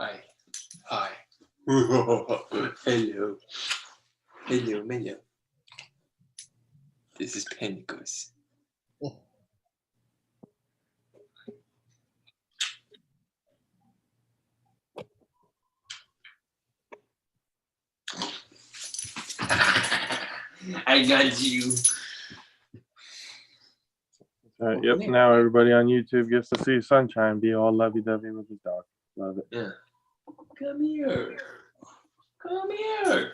Hi. Hi. Hello. Hello. This is Panicos. I got you. Yep. Now everybody on YouTube gets to see Sunshine be all lovey-dovey with his dog. Love it. Yeah. Come here. Come here.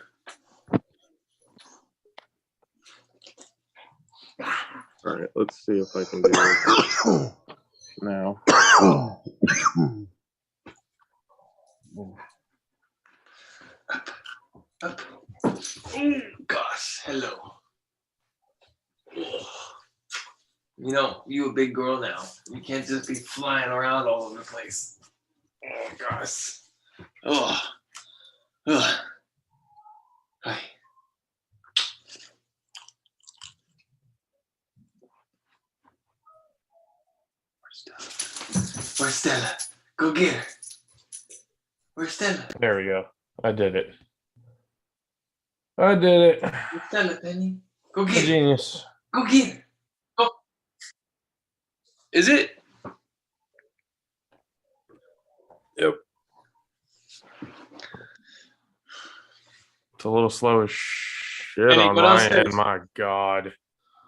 All right. Let's see if I can do this now. Up. Gosh. Hello. You know, you a big girl now. You can't just be flying around all over the place. Oh, gosh. Oh. Ugh. Hi. Where's Stella? Go get her. Where's Stella? There we go. I did it. Where's Stella, Penny? Go get her. Genius. Go get her. Go. Is it? Yep. It's a little slow as shit Penny, on go my downstairs. end. My God.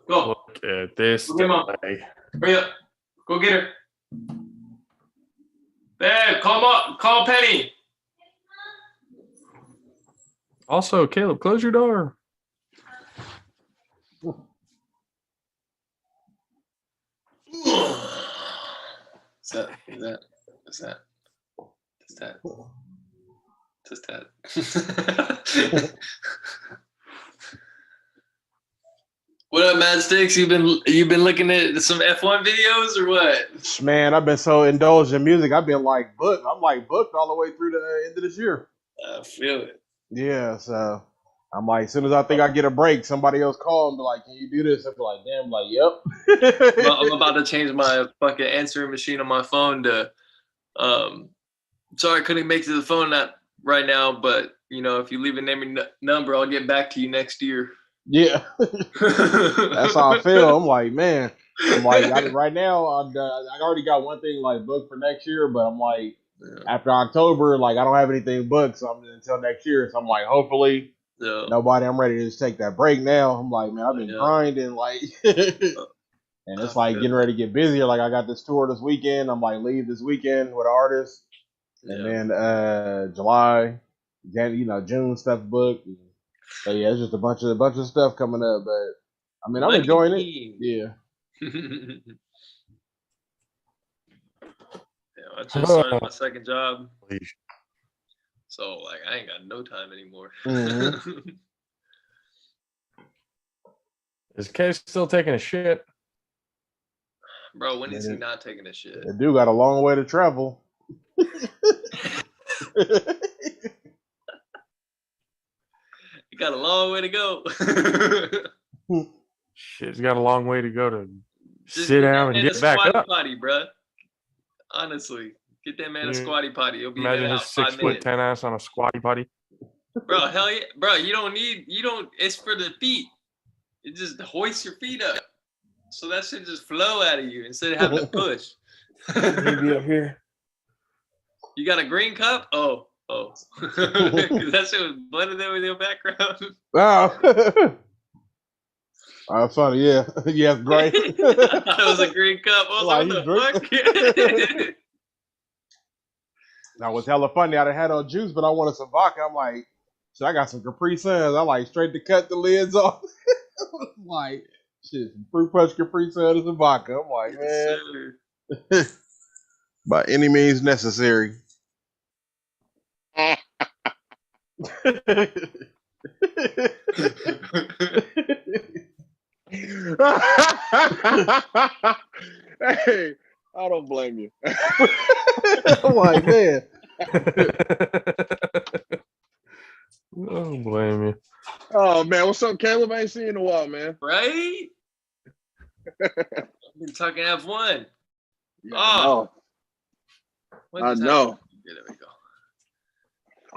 Go. Look at this Go get Mom. delay. Hurry up. Go get her. Babe, call Penny. Also, Caleb, close your door. What's that? What up, Mad Sticks? You've been looking at some F1 videos or what? Man, I've been so indulged in music. I've been like booked. I'm like booked all the way through the end of this year. I feel it. Yeah, so I'm like, as soon as I think I get a break, somebody else call and be like, "Can you do this?" I'm like, "Damn!" I'm like, "Yep." I'm about to change my fucking answering machine on my phone to. Sorry, I couldn't make it to the phone right now, but you know, if you leave a name and number, I'll get back to you next year. Yeah, that's how I feel. I'm like, man, right now, I already got one thing like booked for next year, but I'm like, after October, like I don't have anything booked, so until next year. So I'm like, hopefully, nobody. I'm ready to just take that break now. I'm like, man, I've been grinding, like, and it's like getting ready to get busier. Like I got this tour this weekend. I'm like, leave this weekend with an artist, and then July, June stuff booked. So yeah, it's just a bunch of stuff coming up, but I mean, I'm enjoying it. Yeah. I just started my second job, so like I ain't got no time anymore. Mm-hmm. Is Case still taking a shit? Bro, when is he not taking a shit? The dude got a long way to travel. He got a long way to go. Shit, he's got a long way to go to Just sit down and get back up. Potty, bro. Honestly, get that man a squatty potty. He'll be imagine in his 6'10" ass on a squatty potty. Bro, hell yeah, bro. You don't. It's for the feet. You just hoist your feet up, so that shit just flow out of you instead of having to push. Maybe up here. You got a green cup? Oh. That shit was blended in with your background. Oh. Funny, yeah. Yes, great. I thought it was a green cup. I was like, what the fuck? That was hella funny. I had no juice, but I wanted some vodka. I'm like, shit, I got some Capri Suns. I like straight to cut the lids off. I'm like, shit, some fruit punch Capri Suns and some vodka. I'm like, man. By any means necessary. Hey, I don't blame you. I'm like, man. I don't blame you. Oh man, what's up, Caleb? I ain't seen you in a while, man. Right? I've been talking F1. Yeah, I know. Yeah, there we go.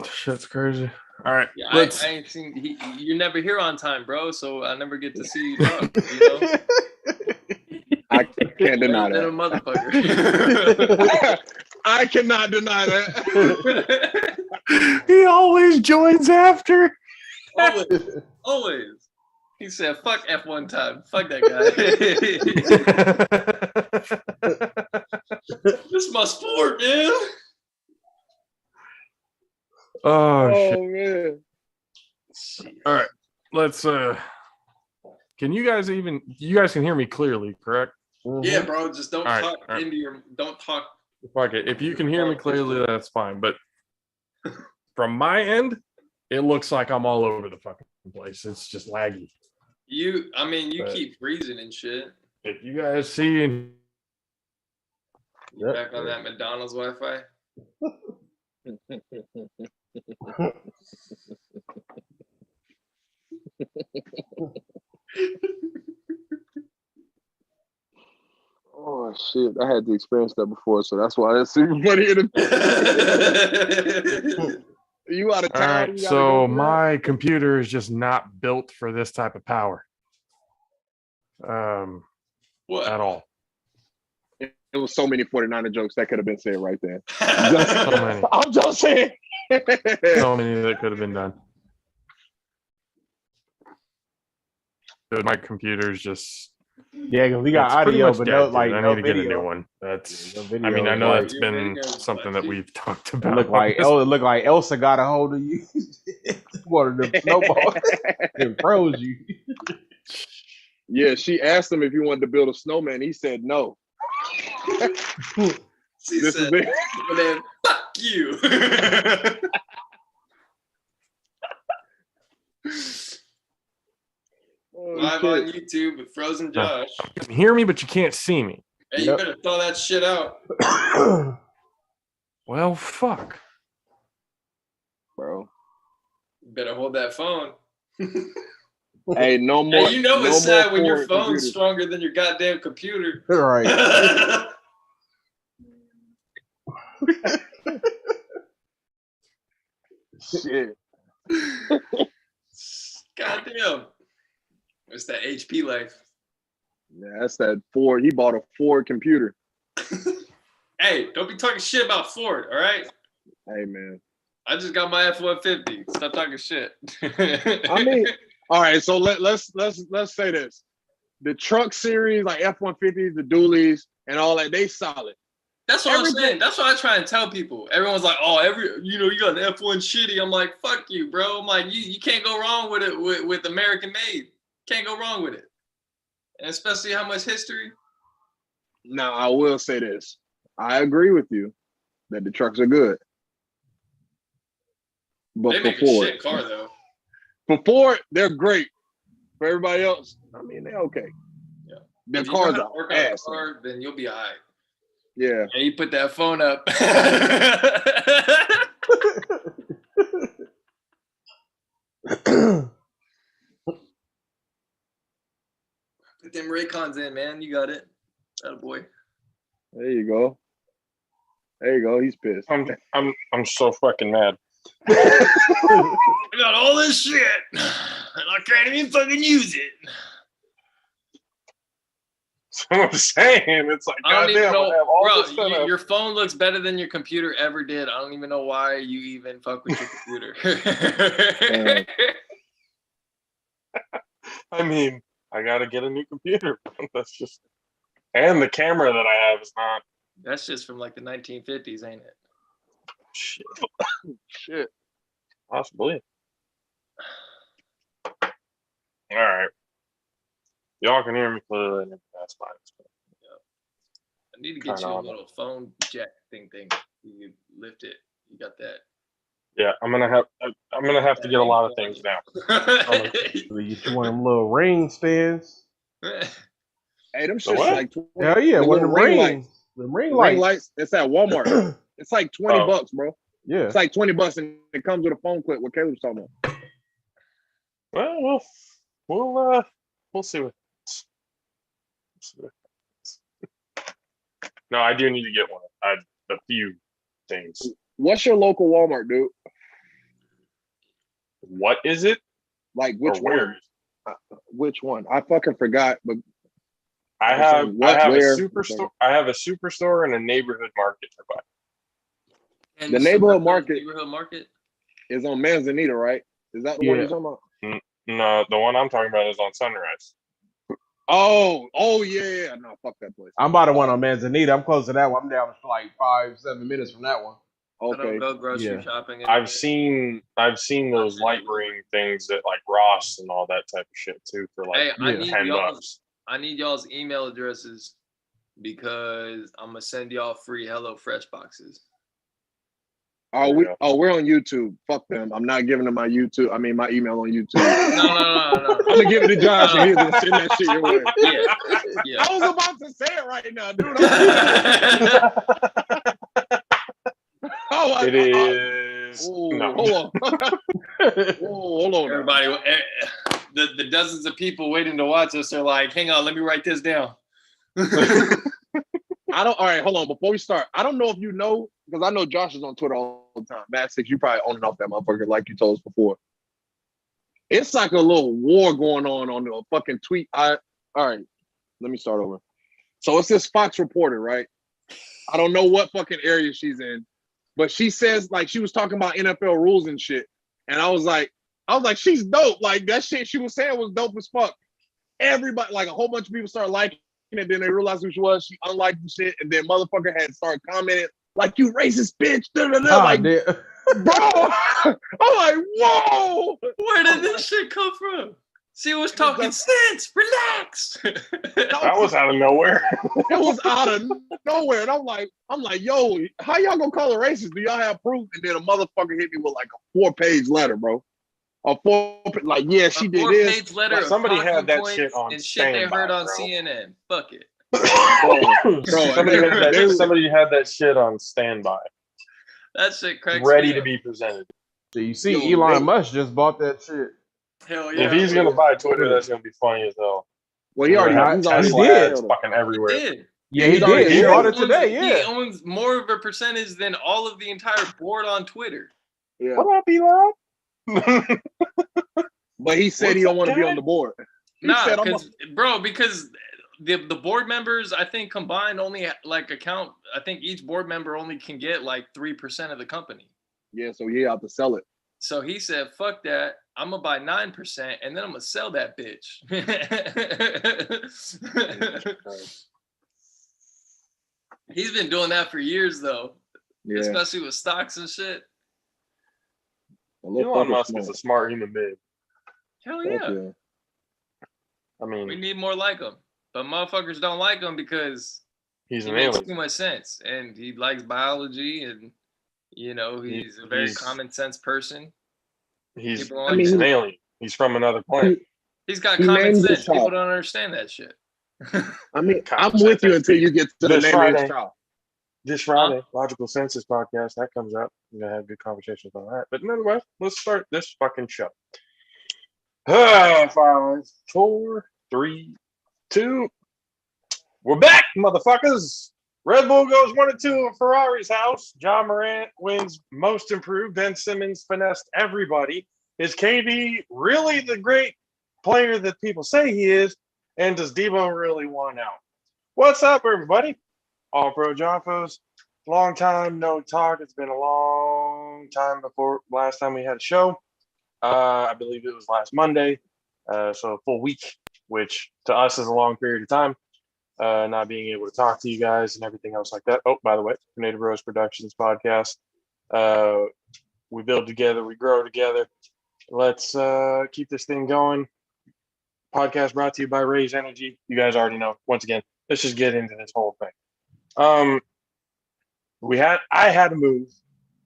Shit's crazy. All right, Yeah, let's. I ain't seen. You're never here on time, bro. So I never get to see you talk. You know, I can't deny than a that. motherfucker. I cannot deny that. He always joins after. Always. He said, "Fuck F1 time. Fuck that guy." This is my sport, man. Oh shit! Man. All right, let's. Can you guys even? You guys can hear me clearly, correct? Yeah, bro. Just don't All right, talk all right. into your. Don't talk. Fuck it. If you can hear me clearly, that's fine. But from my end, it looks like I'm all over the fucking place. It's just laggy. You But- keep freezing and shit. If you guys see, You back on that McDonald's Wi-Fi? Oh shit! I had to experience that before, so that's why that's super funny. You out of all town? right. So my computer is just not built for this type of power. What? At all. It was so many 49er jokes that could have been said right there. So many. I'm just saying. So many that could have been done. Dude, my computer's just. Yeah, because we got it's pretty audio, much but dead, no, dude. like I no need to get a video. new one. That's. No I video, mean, I know like- that's been something that we've talked It about. looked like it looked like Elsa got a hold of you, wanted to snowball and froze you. Yeah, she asked him if he wanted to build a snowman. He said no. She This said, is it. "Well, then, fuck you." Oh, Live shit. on YouTube with Frozen Josh. You can hear me, but you can't see me. Hey, Yep. you better throw that shit out. Well, fuck. Bro. You better hold that phone. Hey, no more. Hey, you know no it's sad more when your Ford phone's computers. stronger than your goddamn computer. Right. Shit. Goddamn. It's that HP life. Yeah, that's that Ford. He bought a Ford computer. Hey, don't be talking shit about Ford, all right? Hey, man. I just got my F-150. Stop talking shit. I mean, all right. So let's say this: the truck series, like F-150s, the dualies, and all that, they solid. that's what I'm everything- saying. That's what I try and tell people. Everyone's like, "Oh, you got an F1 shitty." I'm like, "Fuck you, bro." I'm like, you can't go wrong with it with American made. Can't go wrong with it, and especially how much history. Now, I will say this: I agree with you that the trucks are good, but They for make a Ford, shit car though. for Ford, they're great. For everybody else, I mean, they're okay. Yeah. Their If you know cars how to are work on a ass. car, then you'll be alright. Yeah. Yeah, you put that phone up. Put them Raycons in, man. You got it. Atta boy. There you go. There you go. He's pissed. I'm so fucking mad. I got all this shit, and I can't even fucking use it. So I'm saying, it's like, I don't even goddamn, know, I have all bro. this set up. Your phone looks better than your computer ever did. I don't even know why you even fuck with your computer. I mean, I gotta get a new computer. That's just, and the camera that I have is not. That's just from like the 1950s, ain't it? Shit, Shit. possibly. All right, y'all can hear me clearly. And that's fine. I need to get Turn you a on. little phone jack thing. You lift it. You got that. Yeah, I'm gonna have to get a lot of things now. You get you one of them little ring stands. Hey, them The shits what? like 20, Hell yeah, the one of little them ring rings. The ring ring lights. lights. It's at Walmart. It's like $20, bro. Yeah. It's like $20, and it comes with a phone clip. What Caleb's talking about. Well, we'll see what. No, I do need to get one. A few things. What's your local Walmart, dude? What is it? Like which Or where? one? Which one? I fucking forgot. But I it's have on what, a where? superstore. I have a superstore and a neighborhood market nearby. And The neighborhood neighborhood market is on Manzanita, right? Is that the one you're talking about? No, the one I'm talking about is on Sunrise. Oh yeah. No, fuck that place. I'm by the one on Manzanita. I'm close to that one. I'm down to like 5-7 minutes from that one. I don't Okay. go grocery Yeah. shopping. I've seen those light ring things at like Ross and all that type of shit too for like Hey, Yeah. $10. I need y'all's email addresses because I'm gonna send y'all free HelloFresh boxes. We're on YouTube. Fuck them. I'm not giving them my YouTube. I mean my email on YouTube. No. I'm gonna give it to Josh and he's gonna send that shit your way. Yeah. I was about to say it right now, dude. It is. No. Hold on. Hold on. Everybody, the dozens of people waiting to watch us are like, hang on, let me write this down. All right, hold on. Before we start, I don't know if you know, because I know Josh is on Twitter all the time. Matt Six, you probably on and off that motherfucker like you told us before. It's like a little war going on the fucking tweet. All right, let me start over. So it's this Fox reporter, right? I don't know what fucking area she's in, but she says like she was talking about NFL rules and shit. And I was like, she's dope. Like that shit she was saying was dope as fuck. Everybody, like a whole bunch of people started liking it. Then they realized who she was. She unliked the shit, and then motherfucker had started commenting like, "You racist bitch!" Like, bro, I'm like, whoa. Where did this shit come from? She was talking sense. Relax. That was out of nowhere. It was out of nowhere, and I'm like, yo, how y'all gonna call her racist? Do y'all have proof? And then a motherfucker hit me with like a 4-page letter, bro. Like, yeah, she did this. 4-page letter. Like, somebody had that shit on and shit they heard on bro. CNN. Fuck it. Somebody had that shit on standby. That shit cracks ready me to up. be presented. So you see, Elon Musk just bought that shit. Hell yeah. If he's gonna buy Twitter, that's gonna be funny as hell. Well, he already Tesla ads fucking everywhere. He did. Yeah, he did. He bought it today. He Yeah. owns more of a percentage than all of the entire board on Twitter. Yeah. What up, Elon? But he said he don't want to be on the board. Nah, because the board members, I think combined only like account. I think each board member only can get like 3% of the company. Yeah, so he have to sell it. So he said, "Fuck that! I'm gonna buy 9%, and then I'm gonna sell that bitch." He's been doing that for years, though, especially with stocks and shit. Elon Musk is a smart human being. Hell yeah. I mean, we need more like him, but motherfuckers don't like him because he makes too much sense, and he likes biology, and he's a very common sense person. He's an alien. He's from another planet. He's got common sense. People don't understand that shit. I mean, I'm with you until you get to the name of his child. This Friday, Logical Census podcast, that comes up. We're going to have good conversations on that. But nonetheless, let's start this fucking show. 5, 4, 3, 2. We're back, motherfuckers. Red Bull goes 1-2 at Ferrari's house. John Morant wins Most Improved. Ben Simmons finessed everybody. Is KD really the great player that people say he is? And does Debo really want out? What's up, everybody? All Pro JAFFOs. Long time no talk. It's been a long time before last time we had a show. I believe it was last Monday. So a full week, which to us is a long period of time. Not being able to talk to you guys and everything else like that. Oh, by the way, Native Rose Productions podcast. We build together, we grow together. Let's keep this thing going. Podcast brought to you by Raise Energy. You guys already know. Once again, let's just get into this whole thing. I had to move,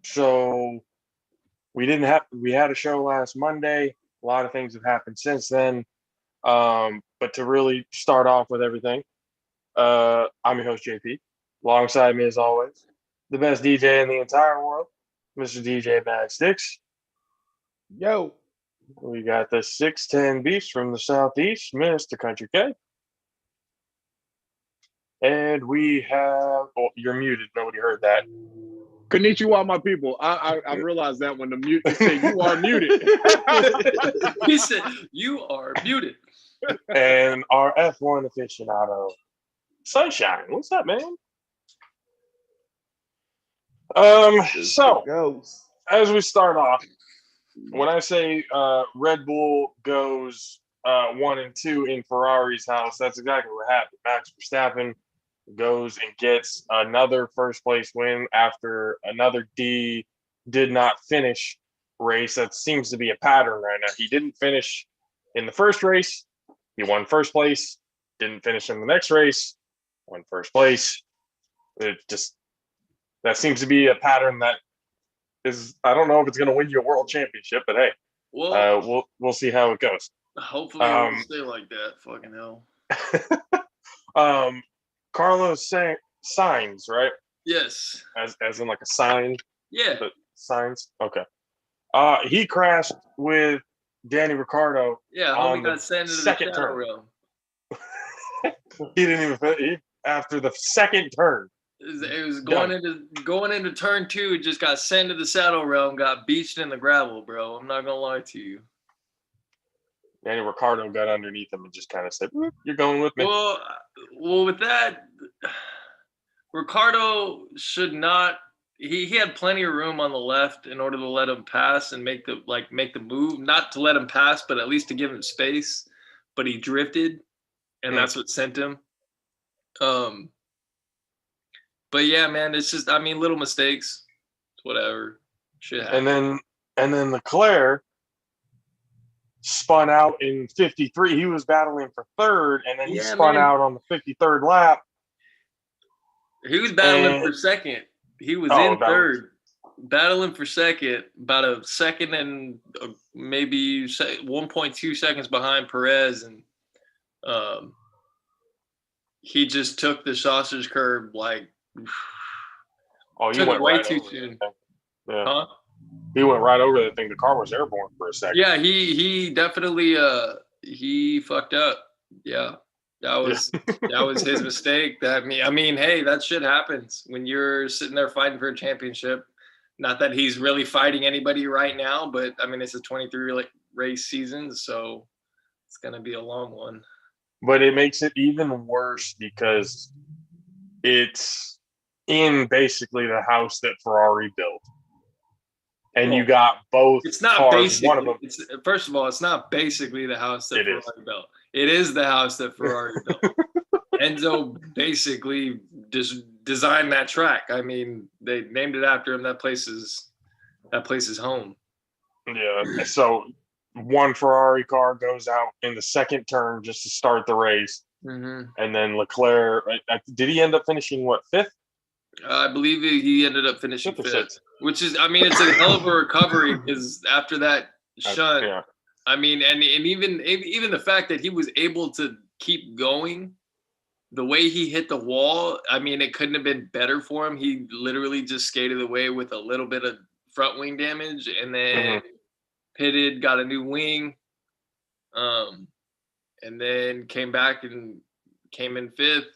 so we had a show last Monday. A lot of things have happened since then. But to really start off with everything, I'm your host, JP. Alongside me, as always, the best DJ in the entire world, Mr. DJ Bad Sticks. Yo. We got the 6'10" beast from the Southeast, Mr. Country K. And we have... Oh, you're muted. Nobody heard that. Konnichiwa, my people. I realized that when the mute said you are muted. He said, "You are muted." And our F1 aficionado, Sunshine. What's up, man? So Goes. as we start off, when I say Red Bull goes 1 and 2 in Ferrari's house, that's exactly what happened. Max Verstappen goes and gets another first place win after another did not finish race. That seems to be a pattern right now. He didn't finish in the first race. He won first place. Didn't finish in the next race. Won first place. That seems to be a pattern that is. I don't know if it's going to win you a world championship, but hey, Well, we'll see how it goes. hopefully it won't stay like that. Fucking hell. Carlos Sainz, right? Yes. As in like a sign. Yeah. But signs. Okay. He crashed with Danny Ricciardo. Yeah. Homie got sent into the second shadow turn. realm. He didn't even after the second turn. It was going into turn 2. It just got sent to the shadow realm. Got beached in the gravel, bro. I'm not gonna lie to you. Danny Ricciardo got underneath him and just kind of said, "You're going with me." Well, with that, Ricardo should not. He had plenty of room on the left in order to let him pass and make the move. Not to let him pass, but at least to give him space. But he drifted, and that's what sent him. But yeah, man, it's just little mistakes. Whatever. Shit happens. And then Leclerc spun out in 53. He was battling for third, and then he spun out on the 53rd lap. He was battling for second. He was in third, battling for second, about a second and maybe 1.2 seconds behind Perez, and he just took the sausage curb like. He went way too soon. Yeah. Huh? He went right over the thing. The car was airborne for a second. Yeah, he definitely he fucked up. Yeah. That was his mistake. Hey, that shit happens when you're sitting there fighting for a championship. Not that he's really fighting anybody right now, but it's a 23 race season, so it's gonna be a long one. But it makes it even worse because it's in basically the house that Ferrari built. And you got both it's not cars. Basically, one of them. First of all, it's not basically the house that Ferrari built. It is the house that Ferrari built. Enzo basically just designed that track. They named it after him. That place is home. Yeah. So one Ferrari car goes out in the second turn just to start the race. Mm-hmm. And then Leclerc, did he end up finishing fifth? I believe he ended up finishing fifth, which is, it's a hell of a recovery because after that shunt, and even the fact that he was able to keep going, the way he hit the wall, it couldn't have been better for him. He literally just skated away with a little bit of front wing damage, and then pitted, got a new wing, and then came back and came in fifth.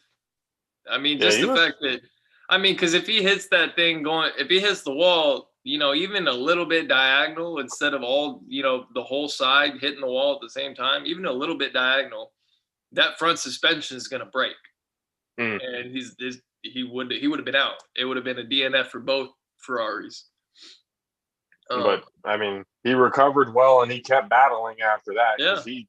The fact that. Because if he hits that thing if he hits the wall, even a little bit diagonal instead of all, the whole side hitting the wall at the same time, even a little bit diagonal, that front suspension is going to break. And he would have been out. It would have been a DNF for both Ferraris. But he recovered well and he kept battling after that because he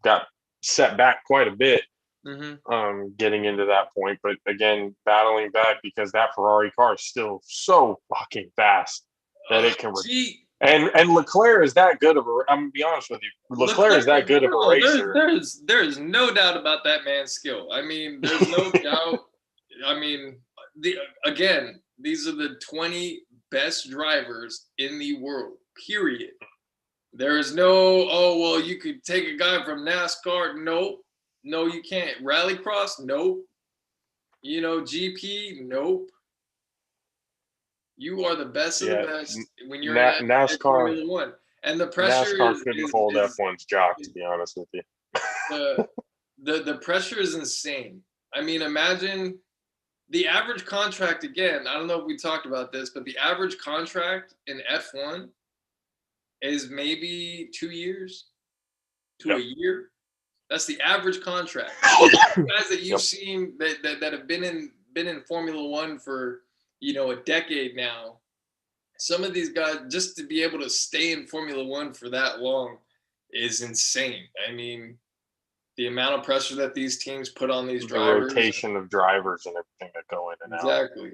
got set back quite a bit. Mm-hmm. Getting into that point, but again, battling back because that Ferrari car is still so fucking fast that it can. And Leclerc is that good of a. I'm gonna be honest with you, Leclerc is that good of a racer. There's no doubt about that man's skill. There's no doubt. These are the 20 best drivers in the world. Period. There is no. You could take a guy from NASCAR. Nope. No, you can't. Rallycross? Nope. GP? Nope. You are the best of the best when you're at NASCAR. Formula One. And the pressure NASCAR couldn't hold F1's jock, to be honest with you. The pressure is insane. Imagine the average contract, again, I don't know if we talked about this, but the average contract in F1 is maybe 2 years to a year. That's the average contract. Guys that you've seen that have been in Formula One for a decade now. Some of these guys, just to be able to stay in Formula One for that long, is insane. I mean, the amount of pressure that these teams put on these drivers, the rotation of drivers and everything that go in and out. Exactly.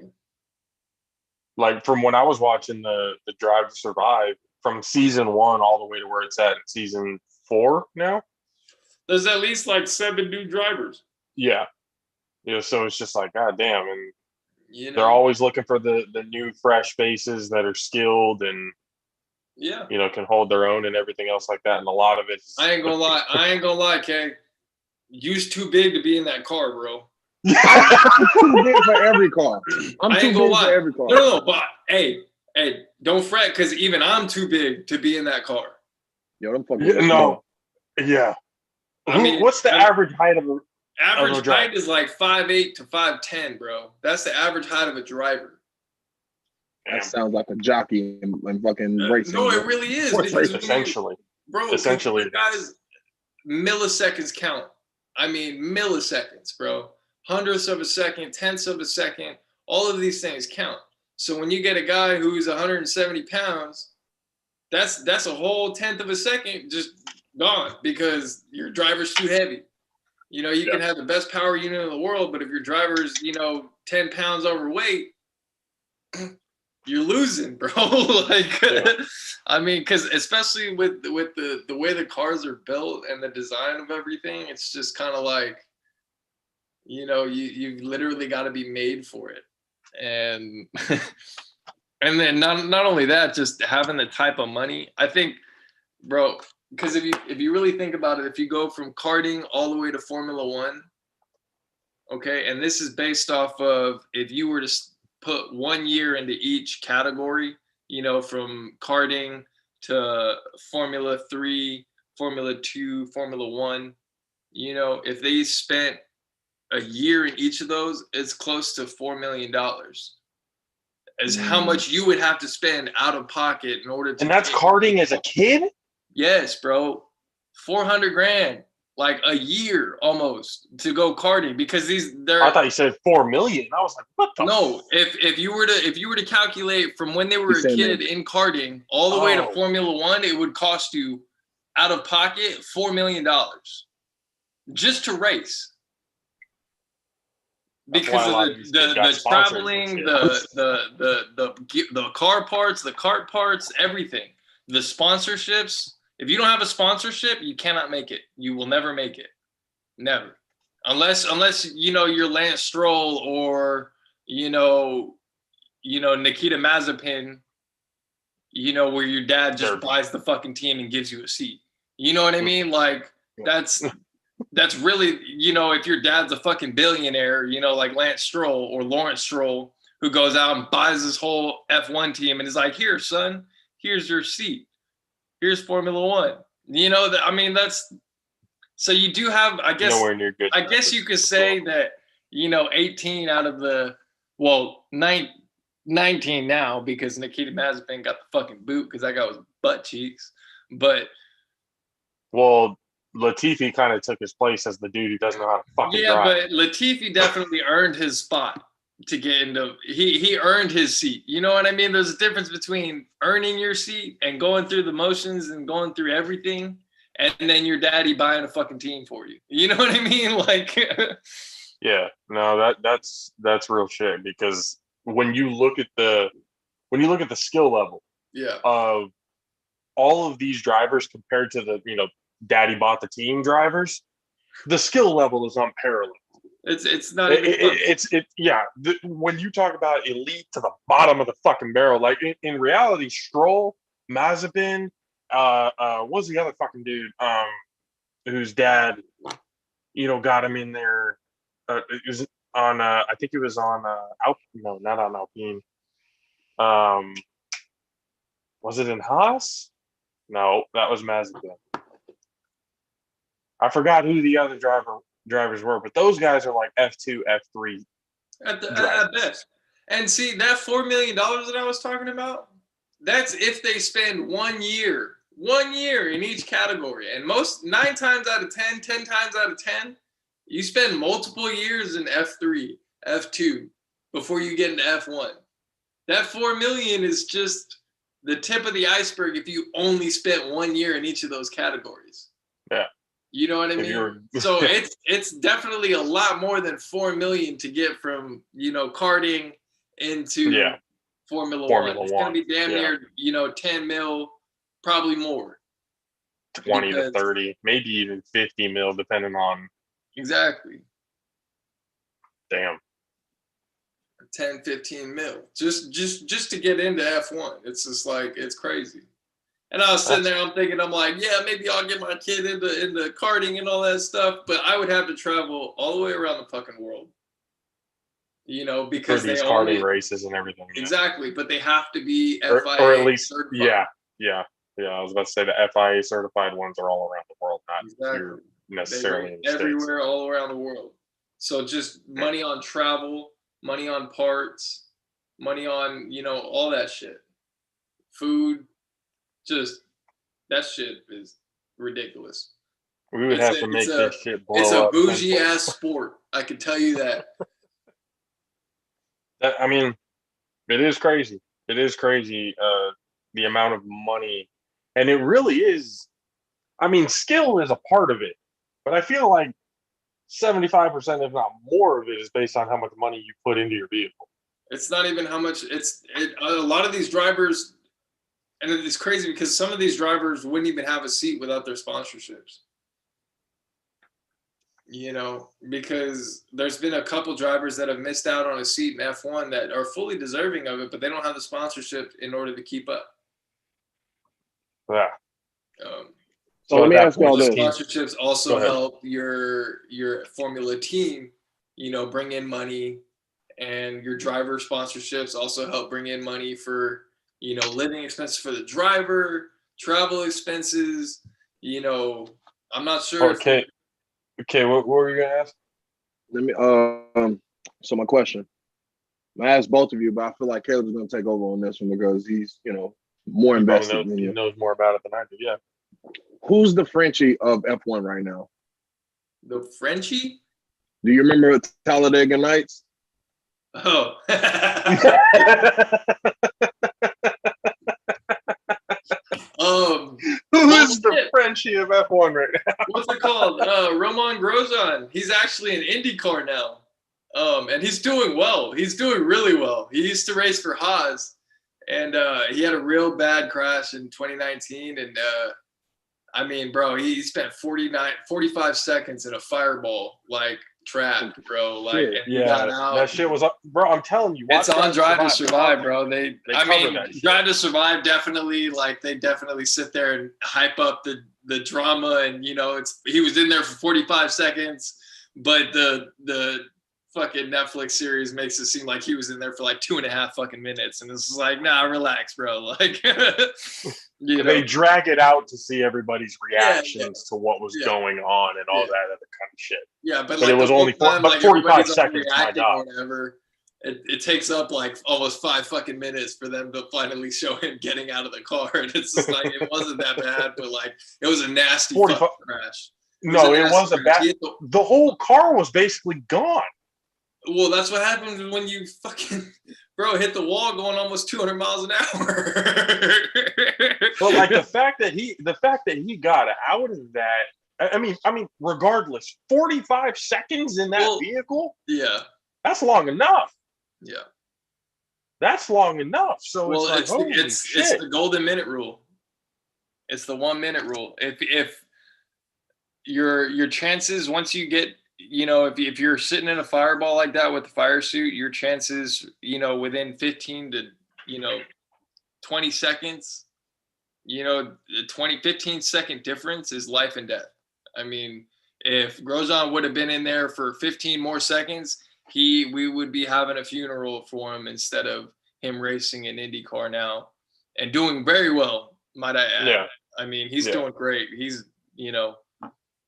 Like from when I was watching the Drive to Survive, from season 1 all the way to where it's at in season 4 now. There's at least like 7 new drivers. Yeah. So it's just like, God damn. And they're always looking for the new fresh faces that are skilled and can hold their own and everything else like that. And a lot of it is, I ain't gonna lie, Kay. You's too big to be in that car, bro. I'm too big for every car. I'm too big for every car. No, but hey, don't fret, because even I'm too big to be in that car. Yo, them fucking Yeah. I mean, what's the average height of a average height is like 5'8" to 5'10", bro. That's the average height of a driver. That sounds like a jockey and fucking racing. No, it really is. Essentially. Essentially, guys, milliseconds count. I mean, milliseconds, bro. Hundredths of a second, tenths of a second, all of these things count. So when you get a guy who's 170 pounds, that's a whole tenth of a second just gone because your driver's too heavy. You can have the best power unit in the world, but if your driver's 10 pounds overweight, you're losing, bro. I mean, because especially with the way the cars are built and the design of everything, it's just kind of like, you've literally got to be made for it. And and then not only that, just having the type of money, I think, bro, because if you really think about it, if you go from karting all the way to Formula One, okay, and this is based off of if you were to put 1 year into each category, from karting to Formula 3, Formula 2, Formula 1, if they spent a year in each of those, it's close to $4 million. Is how much you would have to spend out of pocket in order to. And that's karting as a kid? Yes, bro. $400,000. Like a year almost to go karting, because I thought you said 4 million. I was like, what the? No, if you were to calculate from when they were a kid in karting all the way to Formula One, it would cost you out of pocket $4 million just to race. Because of the traveling, the car parts, the kart parts, everything, the sponsorships. If you don't have a sponsorship, you cannot make it. You will never make it. Never. Unless you're Lance Stroll or Nikita Mazepin, where your dad just buys the fucking team and gives you a seat. You know what I mean? Like that's really, if your dad's a fucking billionaire, like Lance Stroll or Lawrence Stroll, who goes out and buys this whole F1 team and is like, here, son, here's your seat. Here's Formula One. That's so you do have, I guess. Nowhere near good. I guess you could say that 18 out of the 19 now, because Nikita Mazepin got the fucking boot because that guy was butt cheeks. But Latifi kind of took his place as the dude who doesn't know how to fucking drive. Yeah, but Latifi definitely earned his spot to get into. He earned his seat. You know what I mean? There's a difference between earning your seat and going through the motions and going through everything, and then your daddy buying a fucking team for you. You know what I mean? Like, yeah, no, that's real shit. Because when you look at the skill level, of all of these drivers compared to the daddy bought the team drivers, the skill level is unparalleled. It's not even when you talk about elite to the bottom of the fucking barrel, like in reality, Stroll, Mazepin, what was the other fucking dude whose dad got him in there, it was on I think it was on not on Alpine, was it in Haas? No, that was Mazepin. I forgot who the other drivers were, but those guys are like F2, F3 at best. And see, that $4 million that I was talking about, that's if they spend 1 year in each category. And 9 times out of 10, 10 times out of 10, you spend multiple years in F3, F2 before you get into F1. That 4 million is just the tip of the iceberg if you only spent 1 year in each of those categories. Yeah. You know what I mean? So it's definitely a lot more than 4 million to get from, karting into Formula One. It's going to be damn near, 10 mil, probably more. 20 to 30, maybe even 50 mil, depending on. Exactly. Damn. 10, 15 mil. Just to get into F1. It's just like, it's crazy. And I was sitting there, I'm thinking, I'm like, yeah, maybe I'll get my kid into karting and all that stuff, but I would have to travel all the way around the fucking world. Because for these karting races and everything. Exactly, but they have to be FIA or at least certified. Yeah. I was about to say the FIA certified ones are all around the world, not here necessarily in the everywhere, States. all around the world. So just money on travel, money on parts, money on all that shit, food. Just that shit is ridiculous. We would have to make this shit blow up. It's a bougie ass sport. I can tell you that. I mean, it is crazy. It is crazy the amount of money, and it really is. I mean, skill is a part of it, but I feel like 75%, if not more, of it is based on how much money you put into your vehicle. It's not even how much. A lot of these drivers. And it's crazy because some of these drivers wouldn't even have a seat without their sponsorships. Because there's been a couple drivers that have missed out on a seat in F1 that are fully deserving of it, but they don't have the sponsorship in order to keep up. Yeah. So let me ask you all this. Sponsorships also help your Formula team, bring in money, and your driver sponsorships also help bring in money for living expenses for the driver, travel expenses. I'm not sure. Okay. What were you gonna ask? Let me. So my question. I asked both of you, but I feel like Caleb's gonna take over on this one because he's, more invested than you. He knows more about it than I do. Yeah. Who's the Frenchie of F1 right now? The Frenchie? Do you remember Talladega Nights? Oh. Who is the Frenchie of F1 right now? What's it called? Romain Grosjean. He's actually in IndyCar now. And he's doing well. He's doing really well. He used to race for Haas, and he had a real bad crash in 2019. And I mean, bro, he spent 45 seconds in a fireball, trapped, bro. And he got out. That shit was up, bro. I'm telling you, it's on Drive to Survive, bro. Drive to Survive definitely, they definitely sit there and hype up the drama, and he was in there for 45 seconds, but the fucking Netflix series makes it seem like he was in there for 2.5 fucking minutes, and it's nah, relax, bro. They drag it out to see everybody's reactions to what was going on and all that other kind of shit. Yeah, but it was only 45 seconds. My God. Whatever. It takes up almost 5 fucking minutes for them to finally show him getting out of the car, and it's just it wasn't that bad, but it was a nasty fucking crash. It wasn't bad. The whole car was basically gone. Well, that's what happens when you fucking hit the wall going almost 200 miles an hour. But the fact that he got out of that, I mean, regardless, 45 seconds in that vehicle, that's long enough. Yeah, that's long enough. So it's the golden minute rule. It's the 1 minute rule. If your chances once you get if you're sitting in a fireball like that with a fire suit, your chances, within 15 to, 20 seconds, 15-second difference is life and death. I mean, if Grosjean would have been in there for 15 more seconds, we would be having a funeral for him instead of him racing in IndyCar now and doing very well, might I add. Yeah. I mean, he's doing great. He's,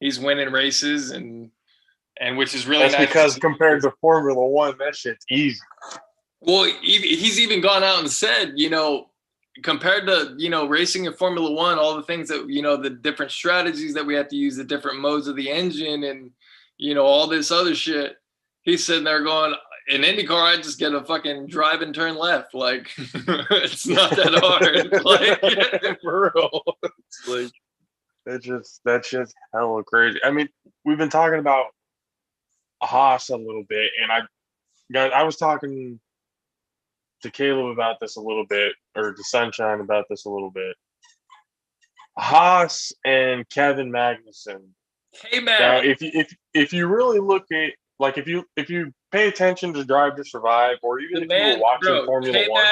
he's winning races, and and which is really That's nice. because compared to Formula One, that shit's easy. Well, he's even gone out and said, compared to, racing in Formula One, all the things that, the different strategies that we have to use, the different modes of the engine and, all this other shit. He's sitting there going, in IndyCar, I just get a fucking drive and turn left. Like, it's not that hard. Like, for real. It's like, that's just hella crazy. I mean, we've been talking about Haas a little bit, and I was talking to Caleb about this a little bit, or to Sunshine about this a little bit. Haas and Kevin Magnussen. Hey man, now if you really look at, like, if you pay attention to Drive to Survive, or even if you were watching Formula One,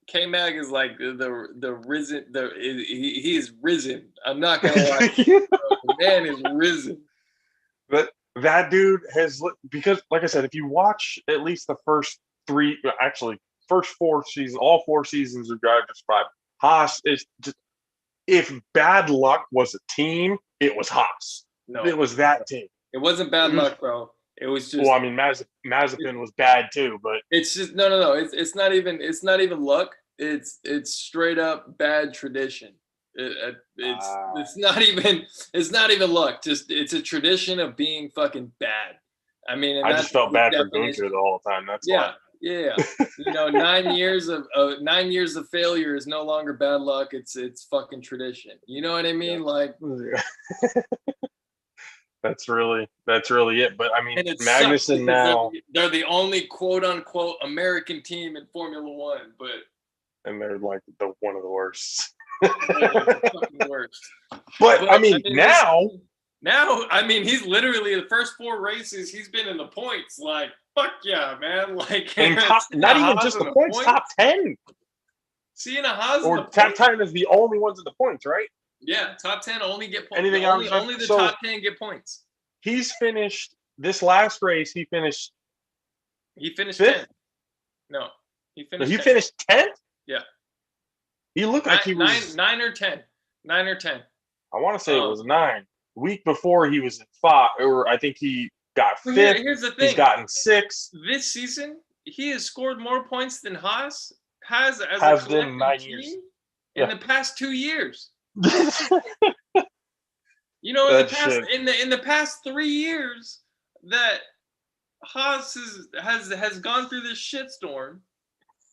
K-Mag is like the risen. He is risen. I'm not gonna lie. The man is risen. But that dude has, because, like I said, if you watch at least the first four seasons, all 4 seasons of Drive to Survive, Haas is just, if bad luck was a team, it was Haas. No, it was that team. It wasn't bad luck, bro. It was just. Well, I mean, Mazepin was bad too, but it's just no. It's not even luck. It's straight up bad tradition. It's not even luck. Just it's a tradition of being fucking bad. I mean, I just felt bad for Gunther the whole time. That's why. Yeah. 9 years of failure is no longer bad luck. It's fucking tradition. You know what I mean? Yeah. Like. That's really it. But I mean, Magnussen now, they're the only quote unquote American team in Formula One, and they're like one of the worst. The fucking worst. But I mean, now, I mean, he's literally the first 4 races he's been in the points. Like, fuck yeah, man! Like, and not even just the points, top 10. Seeing a Haas or top 10 is the only ones in the points, right? Yeah, top 10 only get points. Anything only the top 10 get points. He's finished this last race. He finished 10th. No, he finished 10th. Yeah. He looked like he was 9 or 10. 9 or 10. I want to say it was 9. Week before he was at 5, or I think he got 5th. Here's the thing. He's gotten 6th. This season, he has scored more points than Haas has as a collective 9 team years. in the past 2 years. In the past 3 years that Haas has gone through this shitstorm,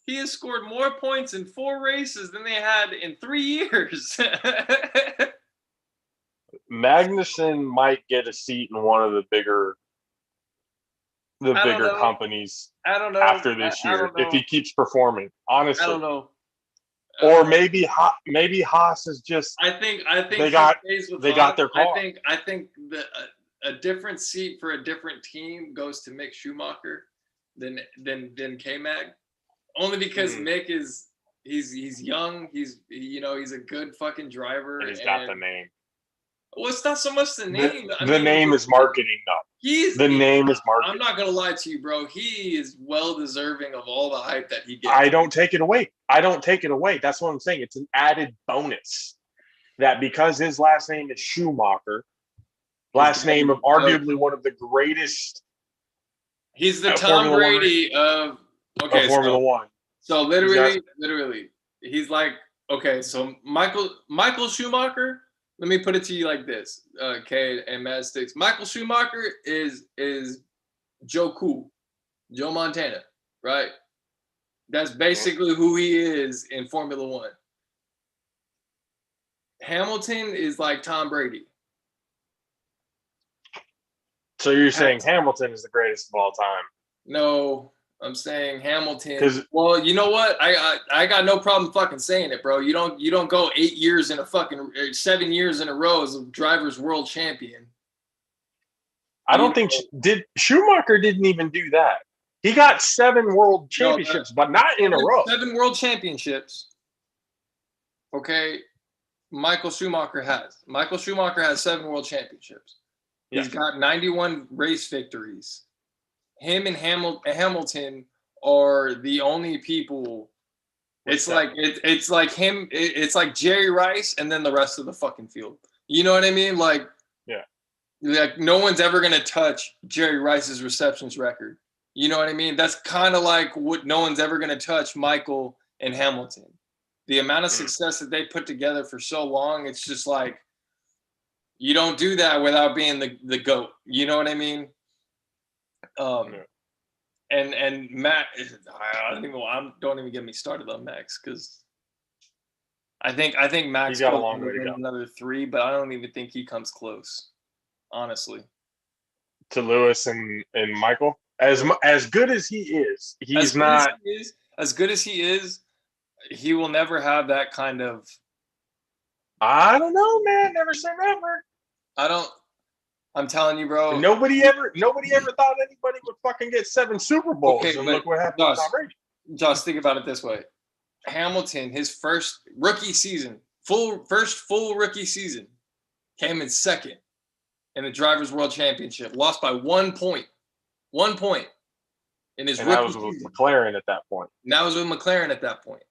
he has scored more points in 4 races than they had in 3 years. Magnussen might get a seat in one of the bigger companies. I don't know after this year if he keeps performing. Honestly, I don't know. Or maybe Haas is just. I think they got their car. I think a different seat for a different team goes to Mick Schumacher than K-Mag, only because Mick he's young. He's a good fucking driver. And he's got the name. Well, it's not so much the name. The name is marketing, though. The name is marketing. I'm not gonna lie to you, bro. He is well deserving of all the hype that he gets. I don't take it away. That's what I'm saying. It's an added bonus that because his last name is Schumacher, last name of arguably one of the greatest. He's the Tom Brady of Formula One. So literally, he's like, okay, so Michael Schumacher. Let me put it to you like this, K and Mad Sticks. Michael Schumacher is Joe Cool, Joe Montana, right? That's basically who he is in Formula One. Hamilton is like Tom Brady. So you're saying Hamilton is the greatest of all time? No, I'm saying Hamilton. Well, you know what? I got no problem fucking saying it, bro. You don't go 8 years in a fucking 7 years in a row as a driver's world champion. I don't think Schumacher didn't even do that. He got 7 world championships, but not in a row. 7 world championships. Okay, Michael Schumacher has 7 world championships. Yeah. He's got 91 race victories. Him and Hamilton are the only people. It's like him. It's like Jerry Rice and then the rest of the fucking field. You know what I mean? Like, yeah. Like no one's ever gonna touch Jerry Rice's receptions record. You know what I mean? That's kind of like what no one's ever gonna touch Michael and Hamilton. The amount of success that they put together for so long, it's just like you don't do that without being the GOAT. You know what I mean? And Matt, don't even get me started on Max because I think Max He's got a long way to go. Another 3, but I don't even think he comes close, honestly. To Lewis and Michael, as good as he is, he's not as good as he is. He will never have that kind of. I don't know, man. Never say never. I'm telling you, bro. Nobody ever thought anybody would fucking get 7 Super Bowls. Okay, and look what happened to Tom Brady. Josh, think about it this way: Hamilton, his first rookie season, first full rookie season, came in second in the Drivers' World Championship, lost by 1 point. 1 point in his rookie season. That was with McLaren at that point. That was with McLaren at that point.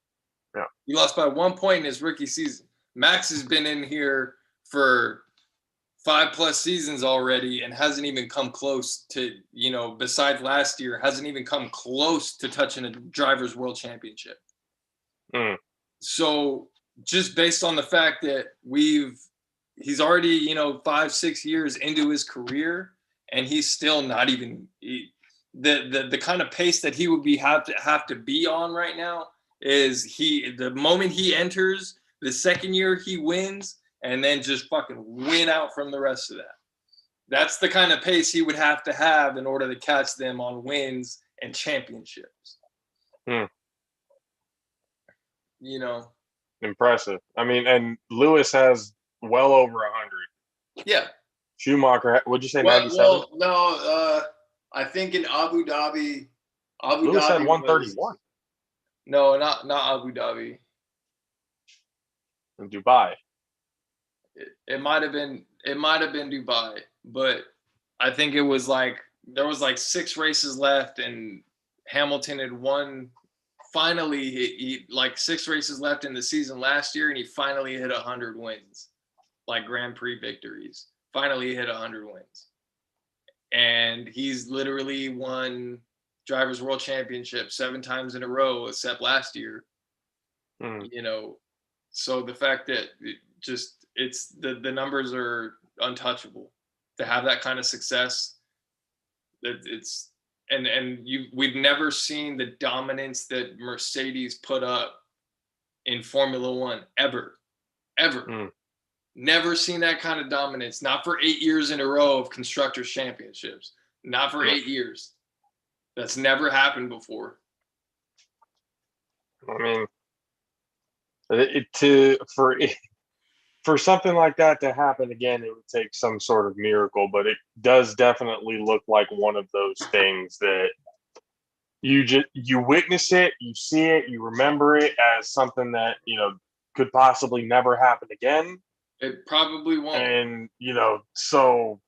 Yeah. He lost by 1 point in his rookie season. Max has been in here for 5+ seasons already and hasn't even come close to, besides last year, hasn't even come close to touching a Drivers' World Championship. So just based on the fact that he's already, 5-6 years into his career and he's still not even the kind of pace that he would have to be on right now is the moment he enters the second year he wins and then just fucking win out from the rest of that. That's the kind of pace he would have to have in order to catch them on wins and championships. Impressive. I mean, and Lewis has well over 100. Yeah. Schumacher, would you say 97? Well, no, I think in Abu Dhabi Lewis had 131. No, not Abu Dhabi. In Dubai. It might have been Dubai, but I think it was there was 6 races left and Hamilton had won. Finally, he 6 races left in the season last year, and he finally hit 100 wins, Grand Prix victories. Finally hit 100 wins, and he's literally won Drivers' World Championship 7 times in a row, except last year. So the fact that it's the numbers are untouchable to have that kind of success. We've never seen the dominance that Mercedes put up in Formula One ever. Never seen that kind of dominance. Not for 8 years in a row of constructors championships. Not for 8 years. That's never happened before. I mean, for something like that to happen again, it would take some sort of miracle, but it does definitely look like one of those things that you witness it, you see it, you remember it as something that, could possibly never happen again. It probably won't. And, so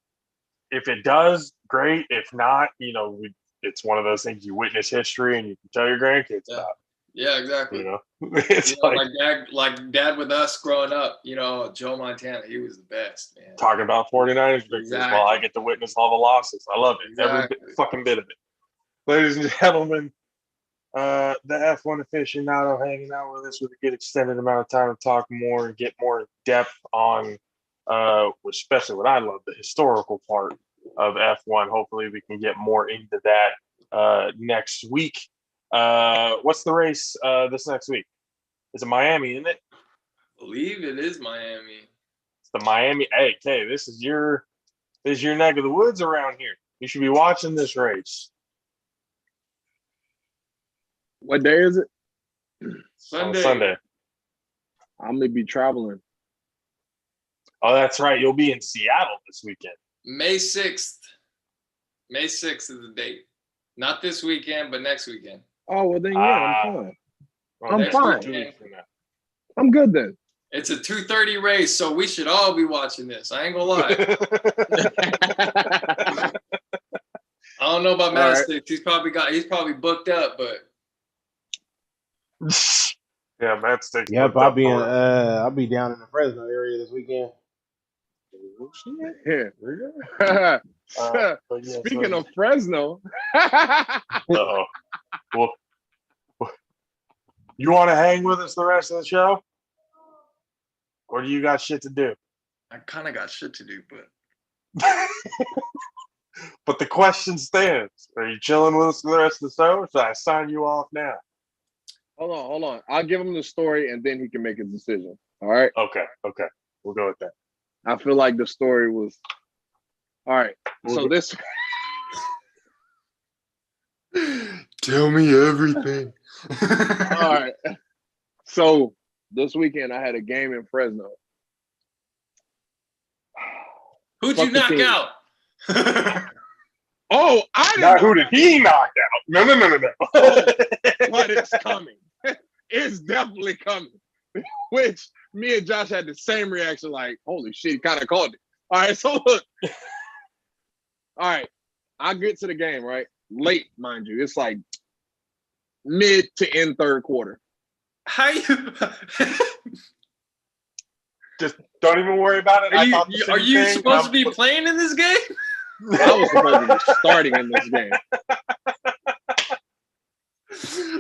if it does, great. If not, it's one of those things you witness history and you can tell your grandkids about. Yeah, exactly. It's like dad with us growing up, Joe Montana, he was the best, man. Talking about 49ers victories while I get to witness all the losses. I love it. Every fucking bit of it. Ladies and gentlemen, the F1 aficionado hanging out with us with a good extended amount of time to talk more and get more depth on, especially what I love, the historical part of F1. Hopefully we can get more into that next week. What's the race this next week? Is it Miami, isn't it? I believe it is Miami. It's the Miami. Hey, Kay, this is your neck of the woods around here. You should be watching this race. What day is it? Sunday. I'm gonna be traveling. Oh, that's right. You'll be in Seattle this weekend. May 6th. May 6th is the date. Not this weekend, but next weekend. Oh, well then, yeah, I'm fine. I'm fine. I'm good then. It's a 2:30 race, so we should all be watching this. I ain't gonna lie. I don't know about Matt Sticks. He's probably booked up, but yeah, Matt Sticks. Yep, I'll be down in the Fresno area this weekend. Yeah. But yeah, Speaking so- of Fresno, Uh-oh. Well, you want to hang with us the rest of the show? Or do you got shit to do? I kind of got shit to do, but But the question stands. Are you chilling with us for the rest of the show? Or should I sign you off now? hold on. I'll give him the story and then he can make his decision. All right. Okay. We'll go with that. I feel like the story was all right. So this tell me everything. all right. So this weekend I had a game in Fresno. Who'd Fuck you the knock team. out? Oh, I didn't Now, know who did he knock out? No. but it's coming. It's definitely coming. Which me and Josh had the same reaction, like, holy shit, he kind of called it. All right, so look. All right, I get to the game, right? Late, mind you. It's like mid to end third quarter. How you? Just don't even worry about it. Are you supposed to be playing in this game? I was supposed to be starting in this game.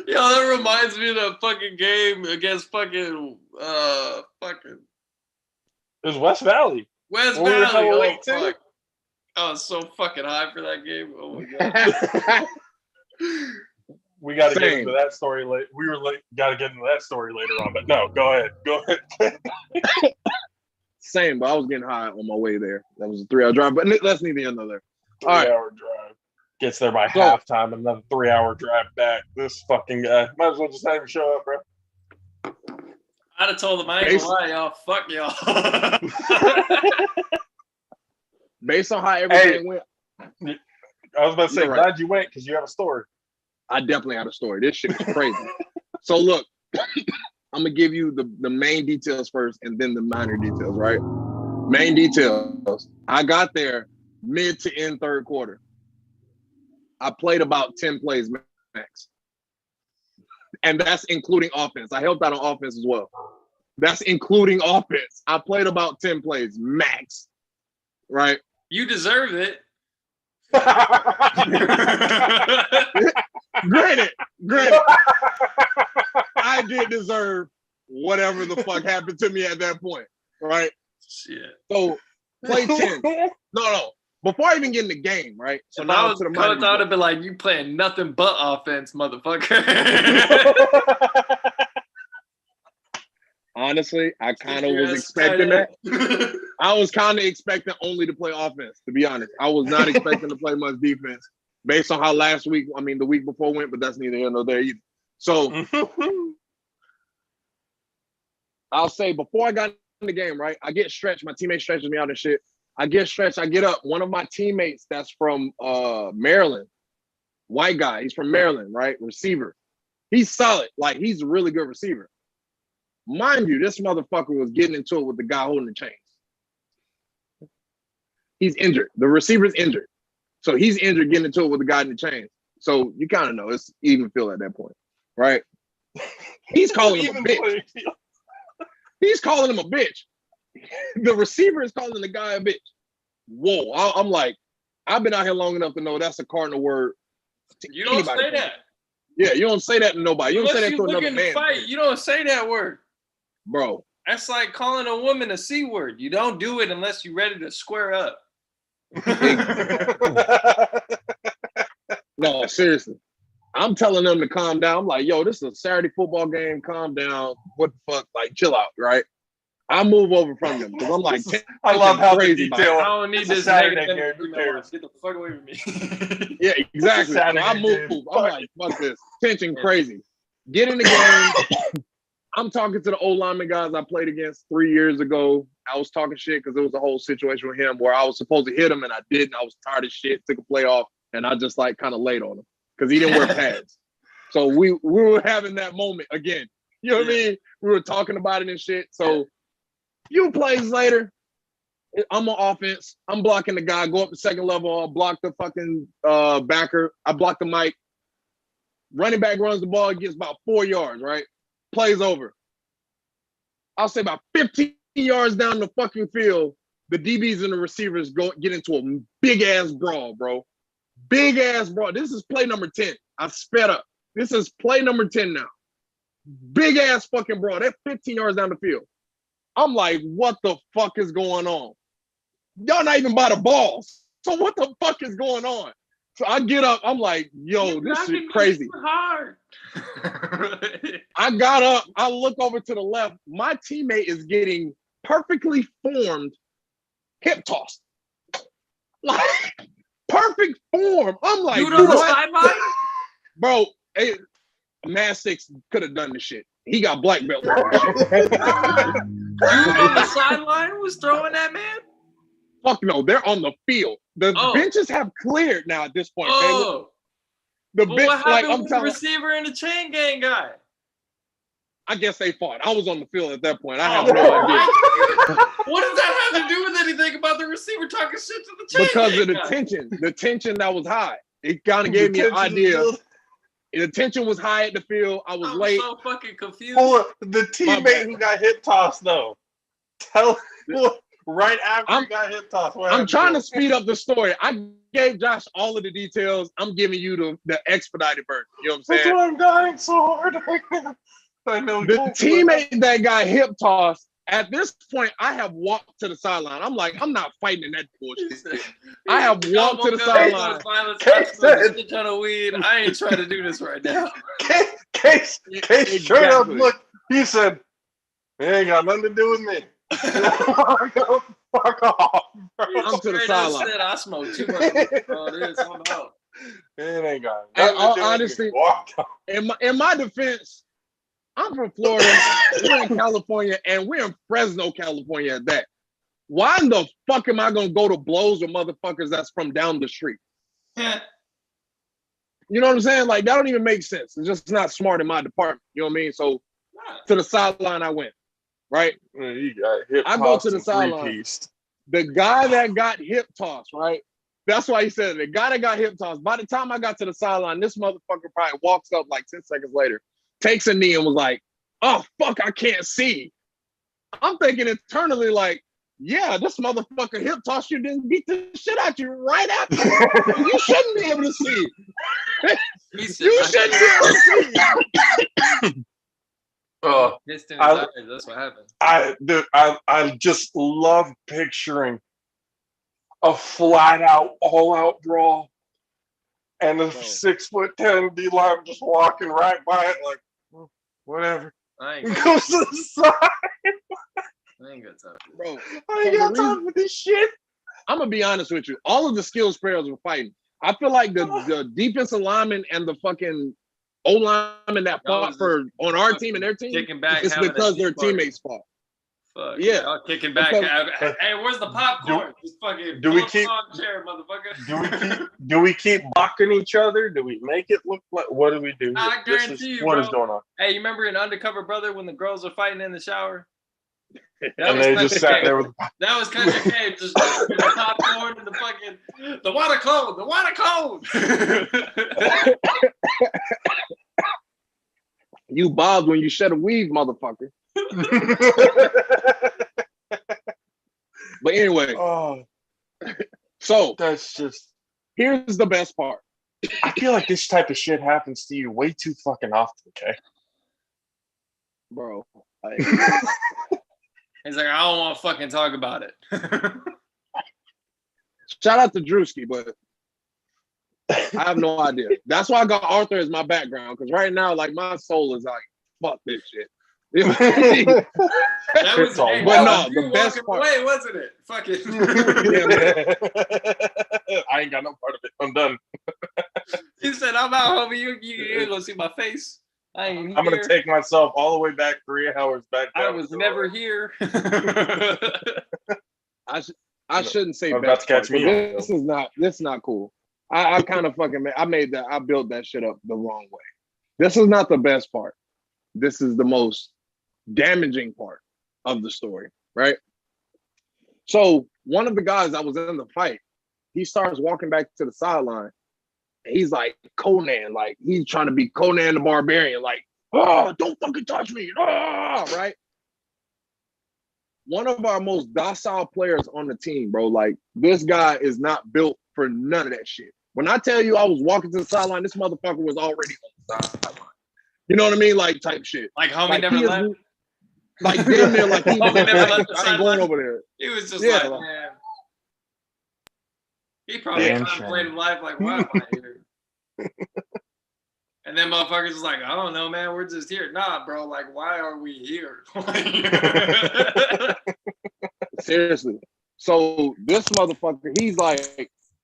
Yo, that reminds me of the fucking game against fucking It was West Valley. West Well, we were Valley. hella Oh late, too. fuck! I was so fucking high for that game. Oh my god. We got to get Same. into that story later. Got to get into that story later on. But no, go ahead. Same, but I was getting high on my way there. That was a 3-hour drive, but that's neither here nor there. All right. 3-hour drive. Gets there by So- halftime, another 3-hour drive back. This fucking guy. Might as well just not even show up, bro. I'd have told them I ain't gonna lie, y'all. Fuck y'all. Based on how everything went, I was about to say, You're right. glad you went because you have a story. I definitely had a story. This shit was crazy. So look, I'm gonna give you the main details first and then the minor details, right? Main details. I got there mid to end third quarter. I played about 10 plays max. And that's including offense. I helped out on offense as well. That's including offense. I played about 10 plays max. Right? You deserve it. Granted, I did deserve whatever the fuck happened to me at that point, right? Shit. So play 10. No. Before I even get in the game, right? So If now I was to the coach, minor I would have been like, you playing nothing but offense, motherfucker. Honestly, I kind of was expecting that. I was kind of expecting only to play offense, to be honest. I was not expecting to play much defense based on how the week before went, but that's neither here nor there either. So I'll say before I got in the game, right? I get stretched. My teammate stretches me out and shit. I get stretched. I get up. One of my teammates that's from Maryland, white guy. He's from Maryland, right? Receiver. He's solid. Like, he's a really good receiver. Mind you, this motherfucker was getting into it with the guy holding the chains. He's injured. The receiver's injured. So he's injured getting into it with the guy in the chains. So you kind of know it's even feel at that point, right? He's calling him a bitch. He's calling him a bitch. The receiver is calling the guy a bitch. Whoa. I'm like, I've been out here long enough to know that's a cardinal word. You don't say that. Yeah, you don't say that to nobody. You don't say that to another man. Fight, you don't say that word. Bro. That's like calling a woman a C word. You don't do it unless you're ready to square up. No, seriously. I'm telling them to calm down. I'm like, yo, this is a Saturday football game. Calm down. What the fuck? Like, chill out, right? I move over from them because I'm like, I love how the crazy detail. I don't need this Saturday negative game. Who energy. cares? Get the fuck away from me. Yeah, exactly. So Saturday I move. game. I'm like, fuck this. Tension crazy. Get in the game. I'm talking to the old lineman guys I played against 3 years ago. I was talking shit because there was a whole situation with him where I was supposed to hit him and I didn't. I was tired of shit, took a play off, and I just like kind of laid on him because he didn't wear pads. So we were having that moment again. You know what I mean? We were talking about it and shit. So few plays later, I'm on offense. I'm blocking the guy, go up the second level, I'll block the fucking backer. I block the mic. Running back runs the ball, gets about 4 yards, right? Plays over. I'll say about 15 yards down the fucking field, the DBs and the receivers get into a big ass brawl, bro. Big ass brawl. This is play number 10. I sped up. This is play number 10 now. Big ass fucking brawl. They're 15 yards down the field. I'm like, what the fuck is going on? Y'all not even by the balls. So what the fuck is going on? So I get up. I'm like, yo, this shit crazy. Hard. I got up. I look over to the left. My teammate is getting perfectly formed hip tossed. Like, perfect form. I'm like, dude on the sideline? Bro, Mad Six could have done this shit. He got black belt. Dude on the sideline was throwing that man? Fuck no, they're on the field. The benches have cleared now at this point. Oh. The bench, bench, what happened like, with the receiver and the chain gang guy? I guess they fought. I was on the field at that point. I have no idea. What does that have to do with anything about the receiver talking shit to the chain because gang of the guy? tension. The tension that was high. It kind of gave me an idea. The tension was high at the field. I was late. So fucking confused. The teammate who got hip tossed though. Tell right after he got hip tossed. I'm trying to speed up the story. I gave Josh all of the details. I'm giving you the expedited version. You know what I'm saying? That's why I'm dying so hard. I know. The teammate that got hip tossed. At this point, I have walked to the sideline. I'm like, I'm not fighting in that bullshit. I have walked to the sideline. A ton of weed. I ain't trying to do this right now. Case straight up look. He said, "It ain't got nothing to do with me." Fuck off. I'm to the sideline. Said I smoke too much. Oh, this I'm out. It ain't got. Honestly, in my defense, I'm from Florida. We're in California, and we're in Fresno, California at that. Why in the fuck am I gonna go to blows with motherfuckers that's from down the street? Yeah. You know what I'm saying? Like, that don't even make sense. It's just not smart in my department. You know what I mean? So to the sideline I went. Right? I go to the sideline. The guy that got hip tossed, right? That's why he said it. The guy that got hip tossed. By the time I got to the sideline, this motherfucker probably walks up like 10 seconds later, takes a knee and was like, "Oh, fuck, I can't see." I'm thinking internally like, yeah, this motherfucker hip tossed you, didn't beat the shit out you right after. You shouldn't be able to see. You shouldn't be able to see. That's what happened. I just love picturing a flat out, all out brawl, and a 6'10" D line just walking right by it, like whatever. Goes to the side. I ain't got time, bro. I ain't got time for this shit. I'm gonna be honest with you. All of the skills players were fighting. I feel like the defensive lineman and the fucking O lineman that fought for on our team and their team, it's because their teammates fought. Fuck yeah, y'all kicking back. Hey, where's the popcorn? Do we keep chair, motherfucker? Do we keep blocking each other? Do we make it look like? What do we do? I guarantee you, what is going on? Hey, you remember in Undercover Brother when the girls were fighting in the shower? And they just sat there with. That was Country Cave, just the popcorn and the water cone, the water cone. You bobbed when you shed a weave, motherfucker. But anyway, so that's just. Here's the best part. I feel like this type of shit happens to you way too fucking often, okay? Bro. He's like, I don't want to fucking talk about it. Shout out to Drewski, but I have no idea. That's why I got Arthur as my background, because right now, like, my soul is like, fuck this shit. That was, hey, but no, the best part. Away, wasn't it? Fuck it. I ain't got no part of it. I'm done. He said, I'm out, homie. You ain't gonna see my face. I'm gonna take myself all the way back 3 hours back. I was never here. I shouldn't say about to catch me. This is not cool. I kind of fucking I built that shit up the wrong way. This is not the best part. This is the most damaging part of the story, right? So one of the guys that was in the fight, he starts walking back to the sideline. He's like Conan, like he's trying to be Conan the Barbarian, like, oh, don't fucking touch me, right? one of our most docile players on the team, bro. Like, this guy is not built for none of that shit. When I tell you I was walking to the sideline, this motherfucker was already on the sideline. You know what I mean? Like, type shit. Like homie Like, never he is- left. Like, damn near like he Homie never left the I ain't going sideline. over there. He was just Yeah, like, like- man. He probably Damn contemplated life like, why am I here? And then motherfuckers is like, I don't know, man. We're just here. Nah, bro. Like, why are we here? Seriously. So this motherfucker,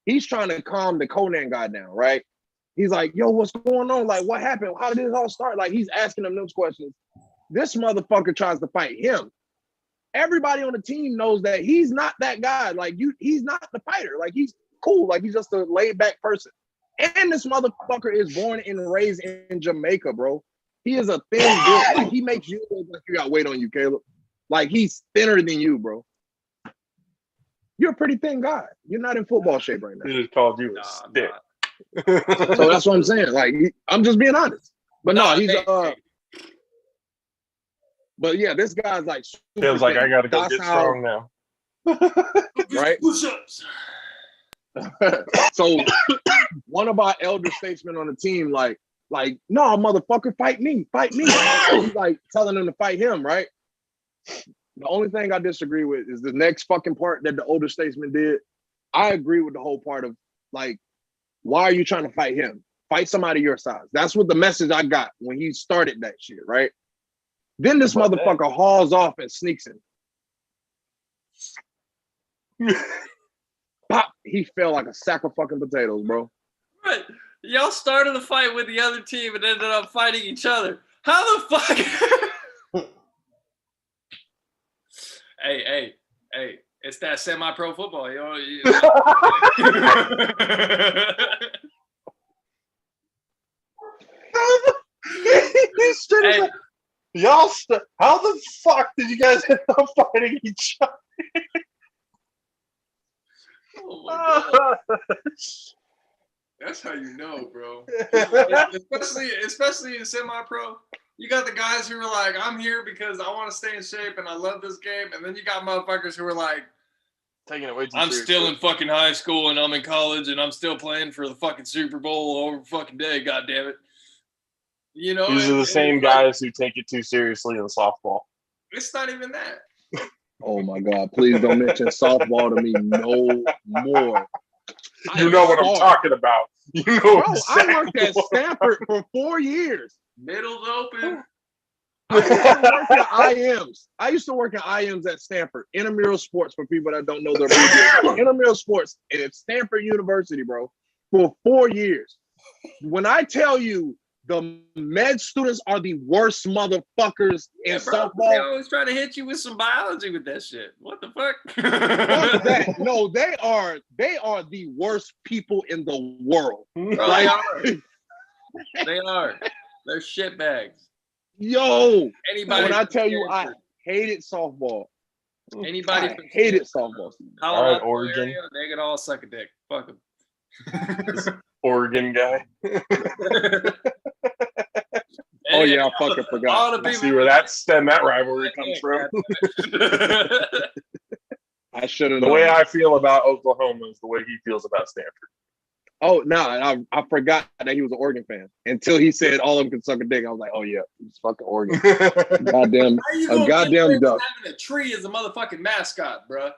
he's trying to calm the Conan guy down, right? He's like, yo, what's going on? Like, what happened? How did this all start? Like, he's asking them those questions. This motherfucker tries to fight him. Everybody on the team knows that he's not that guy. Like, he's not the fighter. Like, he's cool. Like, he's just a laid back person. And this motherfucker is born and raised in Jamaica, bro. He is a thin build. Like, he makes you look like you got weight on you, Caleb. Like, he's thinner than you, bro. You're a pretty thin guy. You're not in football shape right now. He just called you a Nah, stick. nah. So that's what I'm saying. Like, I'm just being honest. But no, he's hey. But yeah, this guy's like super Feels like thin, I gotta go get docile, strong now. right? Push-ups. So one of our elder statesmen on the team, like, no, motherfucker, fight me. He's like telling him to fight him, right? The only thing I disagree with is the next fucking part that the older statesman did. I agree with the whole part of, like, why are you trying to fight him? Fight somebody your size. That's what the message I got when he started that shit, right? Then this motherfucker hauls off and sneaks in. Pop, he fell like a sack of fucking potatoes, bro. Right. Y'all started a fight with the other team and ended up fighting each other. How the fuck? Hey. It's that semi-pro football, yo. Hey. Y'all, how the fuck did you guys end up fighting each other? Oh my God. That's how you know, bro. Especially in semi-pro. You got the guys who are like, I'm here because I want to stay in shape and I love this game. And then you got motherfuckers who are like, Taking it way too I'm seriously. still in fucking high school and I'm in college and I'm still playing for the fucking Super Bowl over fucking day, God damn it. You know, These are the same guys who take it too seriously in softball. It's not even that. Oh my God, please don't mention softball to me no more. You know what I'm talking about. You know Bro, exactly I worked at Stanford for 4 years. Middle's open. I used to work in IMs at Stanford. Intramural sports, for people that don't know their business. Intramural sports at Stanford University, bro, for 4 years. When I tell you the med students are the worst motherfuckers in Bro, they softball. always try to hit you with some biology with that shit. What the fuck? Fuck that. No, they are the worst people in the world. Bro, Like, they are. They're shitbags. yo, Anybody when I from tell you I Stanford, hated softball. anybody I from hated Stanford, softball. Colorado All right, Oregon. area, they could all suck a dick. Fuck them. Oregon guy. Oh yeah, I fucking forgot. All the Let's people see where that rivalry comes from. I should have The known. way I feel about Oklahoma is the way he feels about Stanford. Oh no, I forgot that he was an Oregon fan until he said all of them can suck a dick. I was like, oh yeah, he's fucking Oregon. Goddamn, How you a gonna goddamn get duck. having a tree as a motherfucking mascot, bro?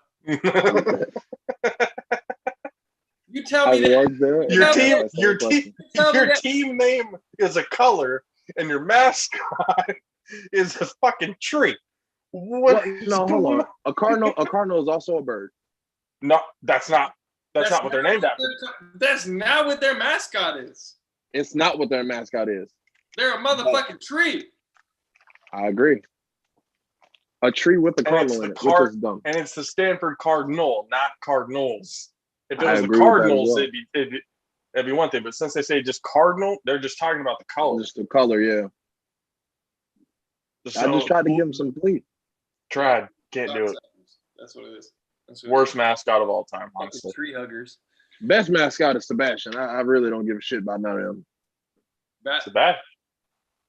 You tell me that. Your team name is a color, and your mascot is a fucking tree. What? No, hold on. A cardinal is also a bird. No, that's not what they're named after. That's not what their mascot is. It's not what their mascot is. They're a motherfucking tree. I agree. A tree with a cardinal in it, which is dumb. And it's the Stanford Cardinal, not Cardinals. If it I was the agree with that as Cardinals, well. it'd be one thing. But since they say just Cardinal, they're just talking about the color. Just the color, yeah. I just tried to give him some bleep. Tried. Can't do it. That's what it is. Worst mascot of all time, honestly. Tree huggers. Best mascot is Sebastian. I really don't give a shit about none of them. Sebastian.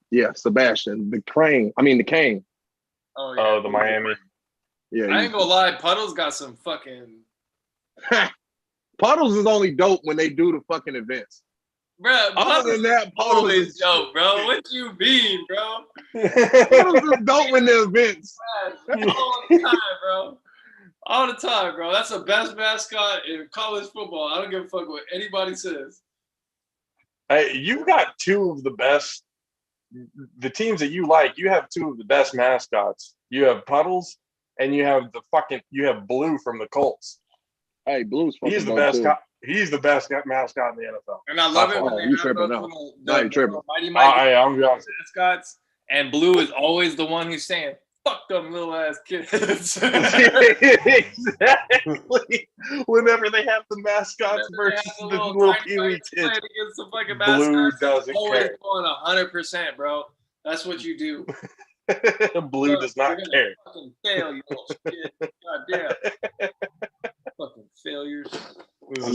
Yeah, Sebastian. The cane. Oh, yeah. The Miami. Yeah, I ain't gonna lie, Puddles got some fucking. Puddles is only dope when they do the fucking events. Bro, Other than that, Puddles always is dope, bro. What you mean, bro? Puddles is dope in the events. All the time, bro. All the time, bro. That's the best mascot in college football. I don't give a fuck what anybody says. Hey, you got two of the best. The teams that you like, you have two of the best mascots. You have Puddles, and you have Blue from the Colts. Hey, Blue's fucking He's the dope best. too. He's the best mascot in the NFL. And I love it when Oh, they you have tripping those now. little Now you the tripping. Mighty Mighty I'm be honest. mascots, and Blue is always the one who's saying, "Fuck them little ass kids." Exactly. Whenever they have the mascots versus the little Pee-wee kids, against the fucking Blue mascots, doesn't always care. going 100%, bro. That's what you do. Blue does not You're gonna care. Fucking fail, you little shit. God damn. Fucking failures. This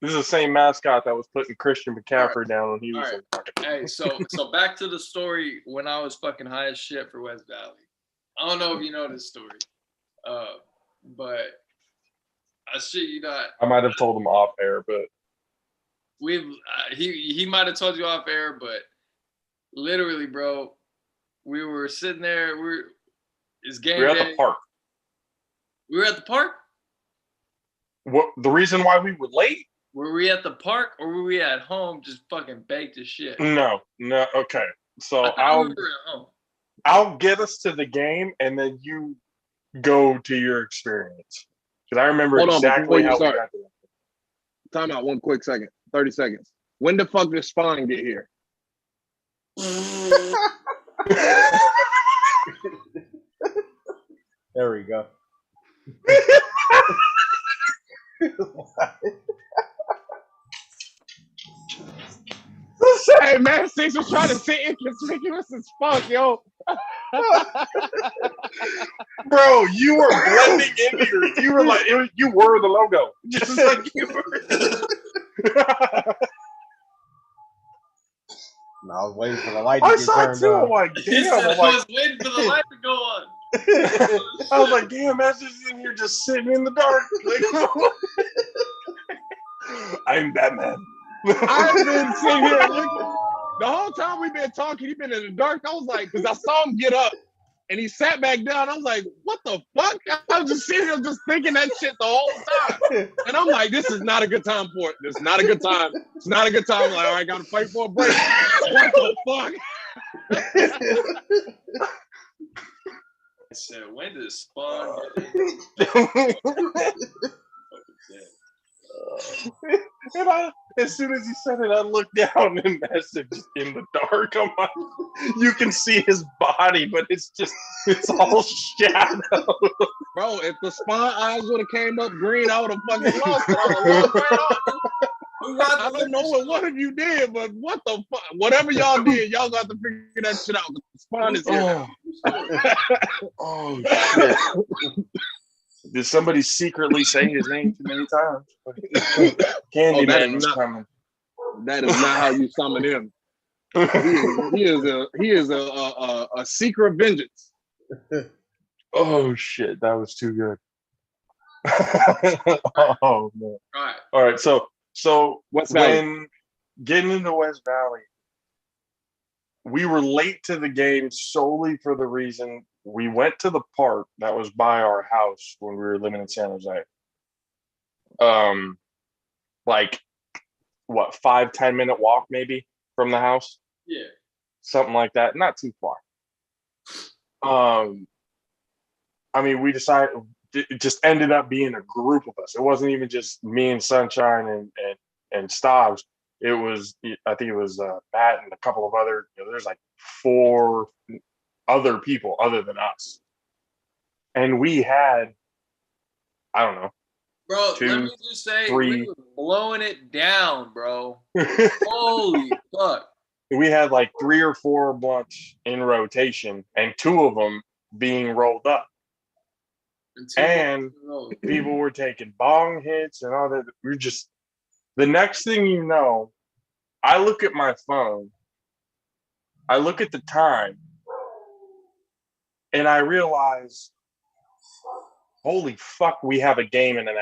is the same mascot that was putting Christian McCaffrey down when he was in. Hey, so back to the story when I was fucking high as shit for West Valley. I don't know if you know this story, but I shit you not. I might have told him off air, but he might have told you off air, but literally, bro, we were sitting there. It's game day. We're at the park. We were at the park. What the reason why we were late? Were we at the park or were we at home just fucking baked as shit? No. Okay, so I'll get us to the game, and then you go to your experience because I remember exactly how we got there. Time out 1 quick second. 30 seconds. When the fuck did Spawn get here? There we go. Hey man, Six was trying to sit inconspicuous as fuck, yo. Bro, you were blending into you were like you were the logo. Just like you were. No, I was waiting for the light to I get saw turned too. on. I'm like, He damn. said, I was waiting for the light to go on. I was like, damn, that's just in here just sitting in the dark. Like, I'm Batman. I've been sitting here looking. The whole time we've been talking, he's been in the dark. I was like, because I saw him get up and he sat back down. I was like, what the fuck? I was just sitting here just thinking that shit the whole time. And I'm like, this is not a good time for it. This is not a good time. It's not a good time. I'm like, all right, gotta fight for a break. What the fuck? I said, when did Spawn And as soon as he said it, I looked down and that's just in the dark. I'm like, you can see his body, but it's all shadow. Bro, if the Spawn eyes would have came up green, I would have fucking lost it. I would have lost right off. I don't know what one of you did, but what the fuck? Whatever y'all did, y'all got to figure that shit out. Spawn is here. Oh shit. Did somebody secretly say his name too many times? Candyman was coming. That is not how you summon him. He is a secret vengeance. Oh shit, that was too good. Oh man. All right. So West when Valley. Getting into West Valley, we were late to the game solely for the reason we went to the park that was by our house when we were living in San Jose. Like what, 5-10 minute walk maybe from the house? Yeah. Something like that. Not too far. I mean, we decided it just ended up being a group of us. It wasn't even just me and Sunshine and Stobbs. It was, I think it was Matt and a couple of other, there's like 4 other people other than us. And we had, I don't know. Bro, 2, let me just say, 3. we were blowing it down, bro. Holy fuck. We had like 3 or 4 blunts in rotation and 2 of them being rolled up. And people were taking bong hits and all that. We're just, the next thing you know, I look at my phone, I look at the time, and I realize Holy fuck, we have a game in an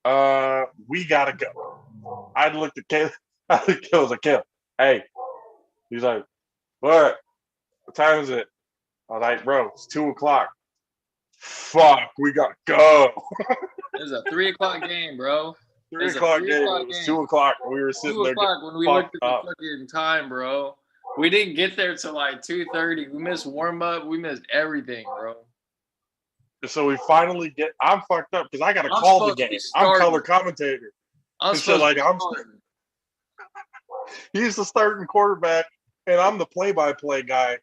hour. We gotta go. I looked at Caleb. I was like, Caleb, hey. He's like, what? What time is it? I was like, bro, it's 2:00. Fuck, we gotta go. It was a 3:00 game, bro. 3:00 game. It was 2:00. We were sitting there. 2:00 when we looked at the fucking time, bro. We didn't get there till like 2:30. We missed warm up. We missed everything, bro. So we finally get. I'm fucked up because I gotta call the game. I'm color commentator. He's the starting quarterback, and I'm the play-by-play guy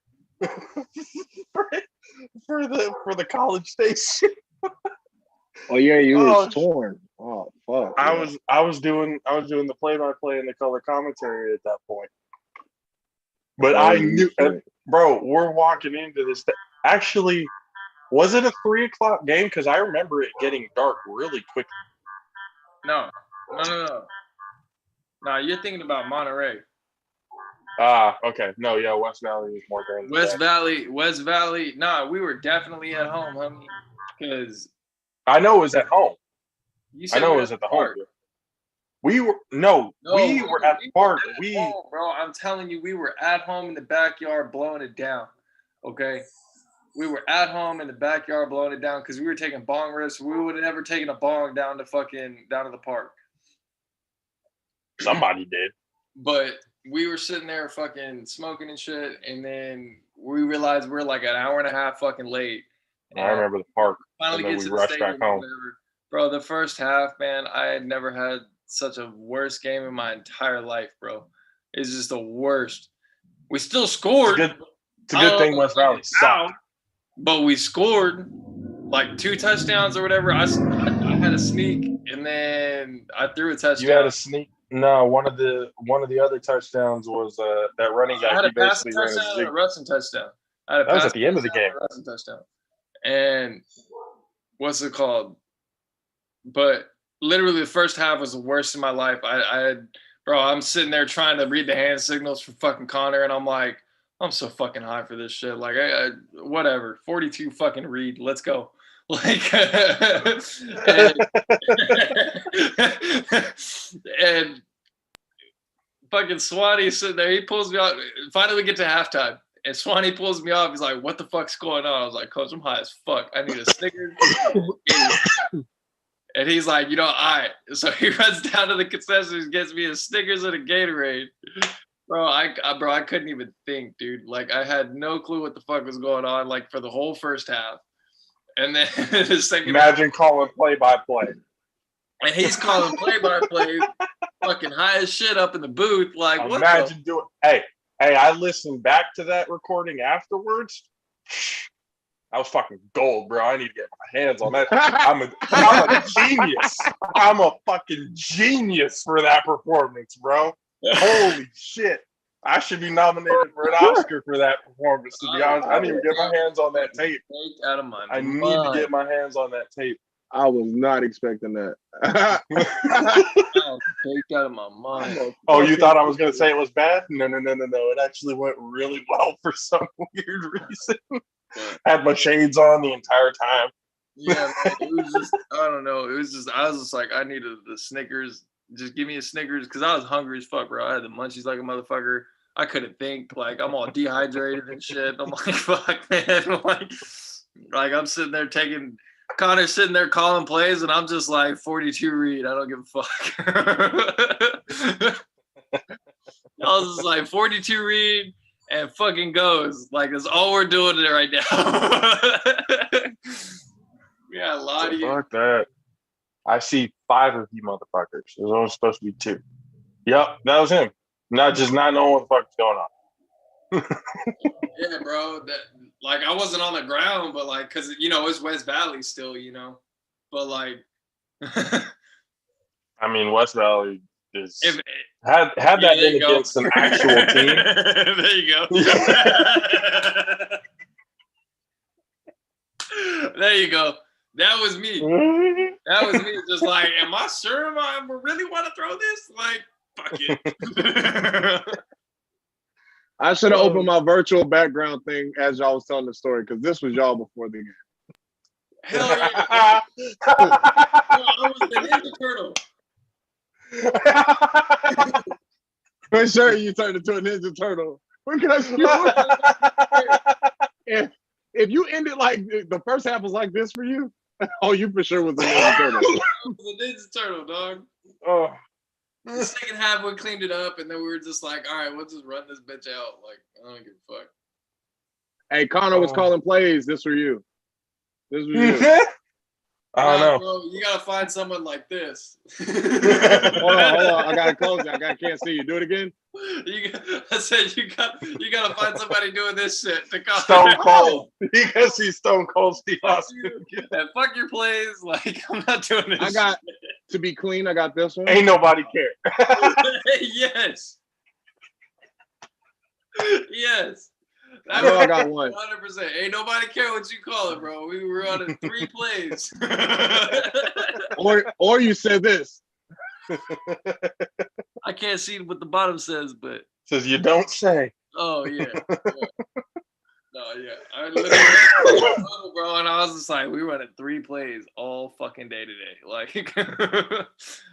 for the college station. Oh yeah, you were torn. Oh fuck. I was doing the play-by-play and the color commentary at that point. But I knew, bro. We're walking into this. Actually, was it a 3:00 game? Because I remember it getting dark really quickly. No. No, you're thinking about Monterey. Okay. No, yeah, West Valley is more grand. West Valley. Nah, we were definitely at home, homie. Because I know it was at home. I know it was at the home. We were at the park. Bro, I'm telling you, we were at home in the backyard blowing it down. Okay. We were at home in the backyard blowing it down because we were taking bong rips. We would have never taken a bong down to the park. Somebody did. But we were sitting there fucking smoking and shit, and then we realized we're like an hour and a half fucking late. I remember the park. Finally and then get to we rushed back home. Bro, the first half, man, I had never had such a worst game in my entire life, bro. It's just the worst. We still scored. It's a good thing West Valley sucked. But we scored like 2 touchdowns or whatever. I had a sneak, and then I threw a touchdown. You had a sneak? No, one of the other touchdowns was that running guy. I had a passing touchdown and a rushing touchdown. That was at the end of the game. Rushing touchdown. And what's it called? But literally the first half was the worst in my life. I'm sitting there trying to read the hand signals for fucking Connor, and I'm like, I'm so fucking high for this shit. Like, whatever. 42 fucking read. Let's go. Like, and fucking Swanee sitting there. He pulls me off. Finally, we get to halftime. And Swanee pulls me off. He's like, what the fuck's going on? I was like, Coach, I'm high as fuck. I need a Snickers. And he's like, all right. So he runs down to the concessions, gets me a Snickers and a Gatorade. Bro, I couldn't even think, dude. Like, I had no clue what the fuck was going on, like, for the whole first half. And then the second Imagine calling play-by-play. And he's calling play-by-play, fucking high as shit up in the booth. Like, what? Imagine doing. Hey, I listened back to that recording afterwards. That was fucking gold, bro. I need to get my hands on that. I'm a genius. I'm a fucking genius for that performance, bro. Holy shit. I should be nominated for an Oscar for that performance, to be honest. I need to get my hands on that tape. I need to get my hands on that tape. I was not expecting that. Baked out of my mind. Oh, you thought I was going to say it was bad? No. It actually went really well for some weird reason. Had my shades on the entire time. Yeah, man, it was just, I don't know. It was just, I was just like, I needed the Snickers. Just give me a Snickers, because I was hungry as fuck, bro. I had the munchies like a motherfucker. I couldn't think. Like, I'm all dehydrated and shit. I'm like, fuck, man. Like I'm sitting there Connor's sitting there calling plays, and I'm just like, 42 read. I don't give a fuck. I was just like, 42 read and fucking goes. Like, that's all we're doing right now. Yeah, a lot of you. Fuck that. I see 5 of you motherfuckers. There's only supposed to be 2. Yep, that was him. Not knowing what the fuck's going on. Yeah, bro. Like, I wasn't on the ground, but like, cause it's West Valley still, but like. I mean, West Valley is had that been against an actual team. There you go. There you go. That was me. That was me. Just like, am I sure I really want to throw this? Like, fuck it. I should have opened my virtual background thing as y'all was telling the story because this was y'all before the game. Hell yeah. I was the Ninja Turtle. For sure, you turned into a Ninja Turtle because if you ended like the first half was like this for you, oh, you for sure was a Ninja Turtle. I was a Ninja Turtle, dog. Oh. The second half we cleaned it up, and then we were just like, all right, we'll just run this bitch out. Like, I don't give a fuck. Hey, Connor was calling plays. This for you. This was you. I don't know. Bro, you gotta find someone like this. Hold on. I gotta close it. I can't see you. Do it again. I said you gotta find somebody doing this shit to call Stone Cold. You gotta see Stone Cold Steve Austin. And fuck your plays. Like, I'm not doing this. To be clean, I got this one. Ain't nobody care. Yes. Yes. I know I got one. 100%. Ain't nobody care what you call it, bro. We were running 3 plays. or you said this. I can't see what the bottom says, but says you don't say. Oh yeah. No, yeah. I literally, bro, and I was just like, we running 3 plays all fucking day today. Like, I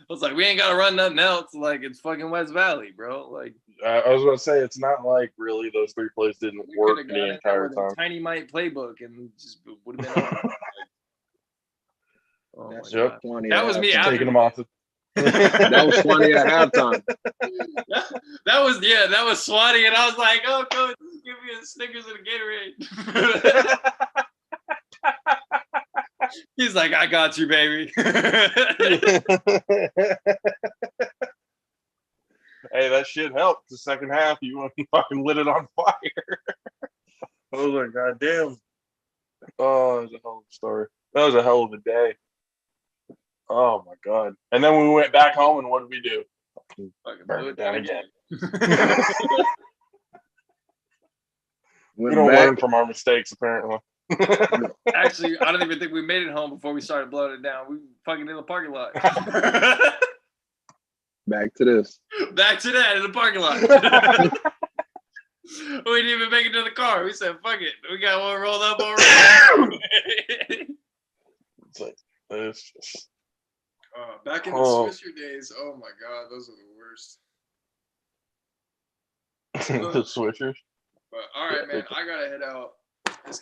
was like, we ain't gotta run nothing else. Like, it's fucking West Valley, bro. Like, I was gonna say it's not like really those 3 plays didn't work the entire time. Tiny Mite playbook and just would have been. Oh That's my God. funny. That was me taking them off. That was funny at halftime. That was Swanee, and I was like, "Oh, coach, give me a Snickers and a Gatorade." He's like, "I got you, baby." Hey, that shit helped. The second half, you fucking lit it on fire. I was like, God damn. Oh, it was a hell of a story. That was a hell of a day. Oh my God. And then we went back home, and what did we do? Fucking burn it down again. We don't learn from our mistakes, apparently. Actually, I don't even think we made it home before we started blowing it down. We fucking in the parking lot. Back to this. Back to that in the parking lot. We didn't even make it to the car. We said, fuck it. We got one rolled up already. It's like, it's just... Back in the Swisher days, oh my God, those are the worst. The Swishers. But all right, man, I gotta head out.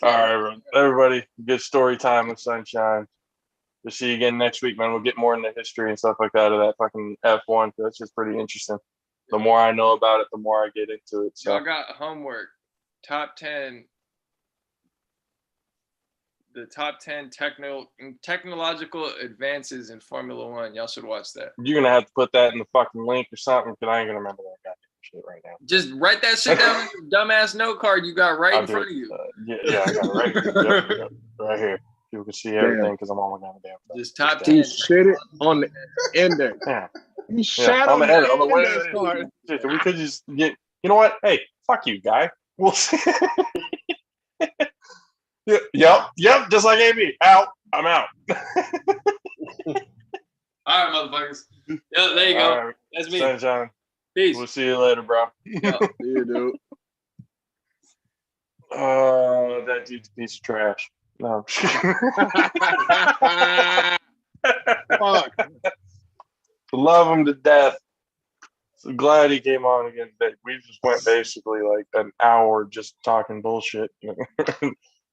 All right, everybody, good story time with Sunshine. We'll see you again next week, man. We'll get more into history and stuff like that of that fucking F1. That's just pretty interesting. The more I know about it, the more I get into it. So I got homework. Top 10. The top 10 technological advances in Formula One. Y'all should watch that. You're gonna have to put that in the fucking link or something, because I ain't gonna remember that goddamn shit right now. Just write that shit down on your dumbass note card you got right in front of you. Yeah, I got it right here. Yep, right here. People can see everything because I'm on my goddamn phone. Just top 10. He shit it on the index. Yeah. He shot on the edit. On the index card. We could just get. You know what? Hey, fuck you, guy. We'll see. Yep. Just like AB. Out. I'm out. All right, motherfuckers. Yeah, there you go. Right. That's me. Sunshine. Peace. We'll see you later, bro. Yeah, see you, dude. That dude's a piece of trash. No. Fuck. Love him to death. So glad he came on again today. We just went basically like an hour just talking bullshit.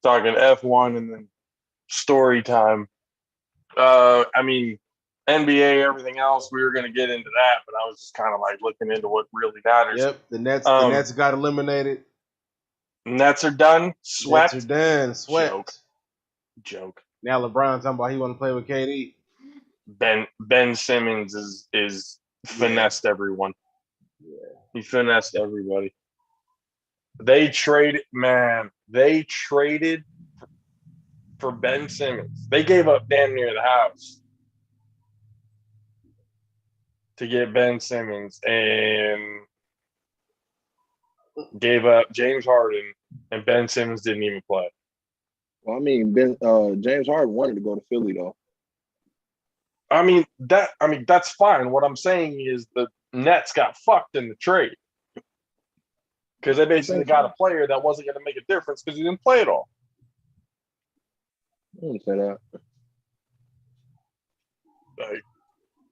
Talking F1 and then story time. I mean, NBA, everything else, we were going to get into that, but I was just kind of like looking into what really matters. Yep, the Nets got eliminated. Nets are done. Swept. Nets are done. Swept. Joke. Now LeBron's talking about he want to play with KD. Ben Simmons is finessed everyone. Yeah. He finessed everybody. They traded for Ben Simmons. They gave up damn near the house to get Ben Simmons and gave up James Harden, and Ben Simmons didn't even play. Well, I mean, James Harden wanted to go to Philly though. I mean that's fine. What I'm saying is the Nets got fucked in the trade. Because they basically got a player that wasn't going to make a difference because he didn't play at all. I wouldn't say that. Like,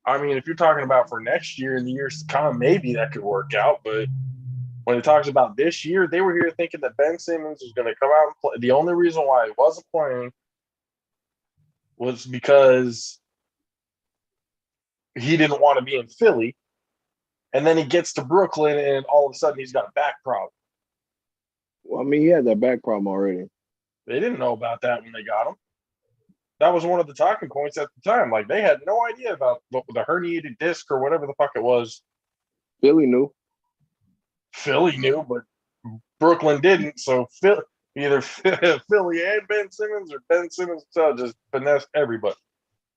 I mean, if you're talking about for next year and the years to come, maybe that could work out. But when it talks about this year, they were here thinking that Ben Simmons was going to come out and play. The only reason why he wasn't playing was because he didn't want to be in Philly. And then he gets to Brooklyn, and all of a sudden he's got a back problem. Well, I mean, he had that back problem already. They didn't know about that when they got him. That was one of the talking points at the time. Like, they had no idea about the herniated disc or whatever the fuck it was. Philly knew. Philly knew, but Brooklyn didn't. So either Philly and Ben Simmons or Ben Simmons just finessed everybody.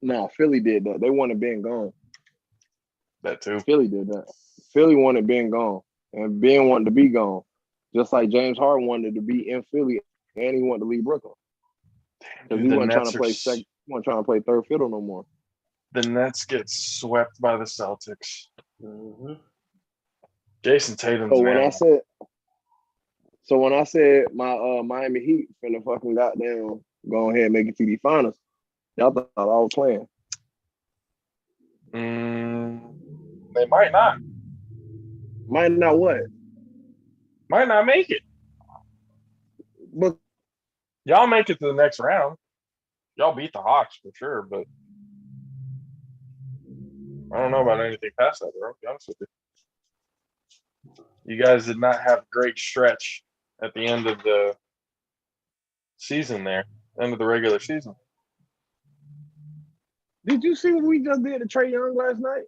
Nah, Philly did that. They wanted Ben gone. That too. Philly did that. Philly wanted Ben gone, and Ben wanted to be gone, just like James Harden wanted to be in Philly, and he wanted to leave Brooklyn because he wasn't trying to play second. He wasn't trying to play third fiddle no more. The Nets get swept by the Celtics. Mm-hmm. Jason Tatum's So when I said my Miami Heat finna fucking goddamn go ahead and make it to the finals, y'all thought I was playing. They might not. Might not what? Might not make it. But y'all make it to the next round. Y'all beat the Hawks for sure, but I don't know about anything past that, bro. To be honest with you. You guys did not have a great stretch at the end of the season there, end of the regular season. Did you see what we just did to Trae Young last night?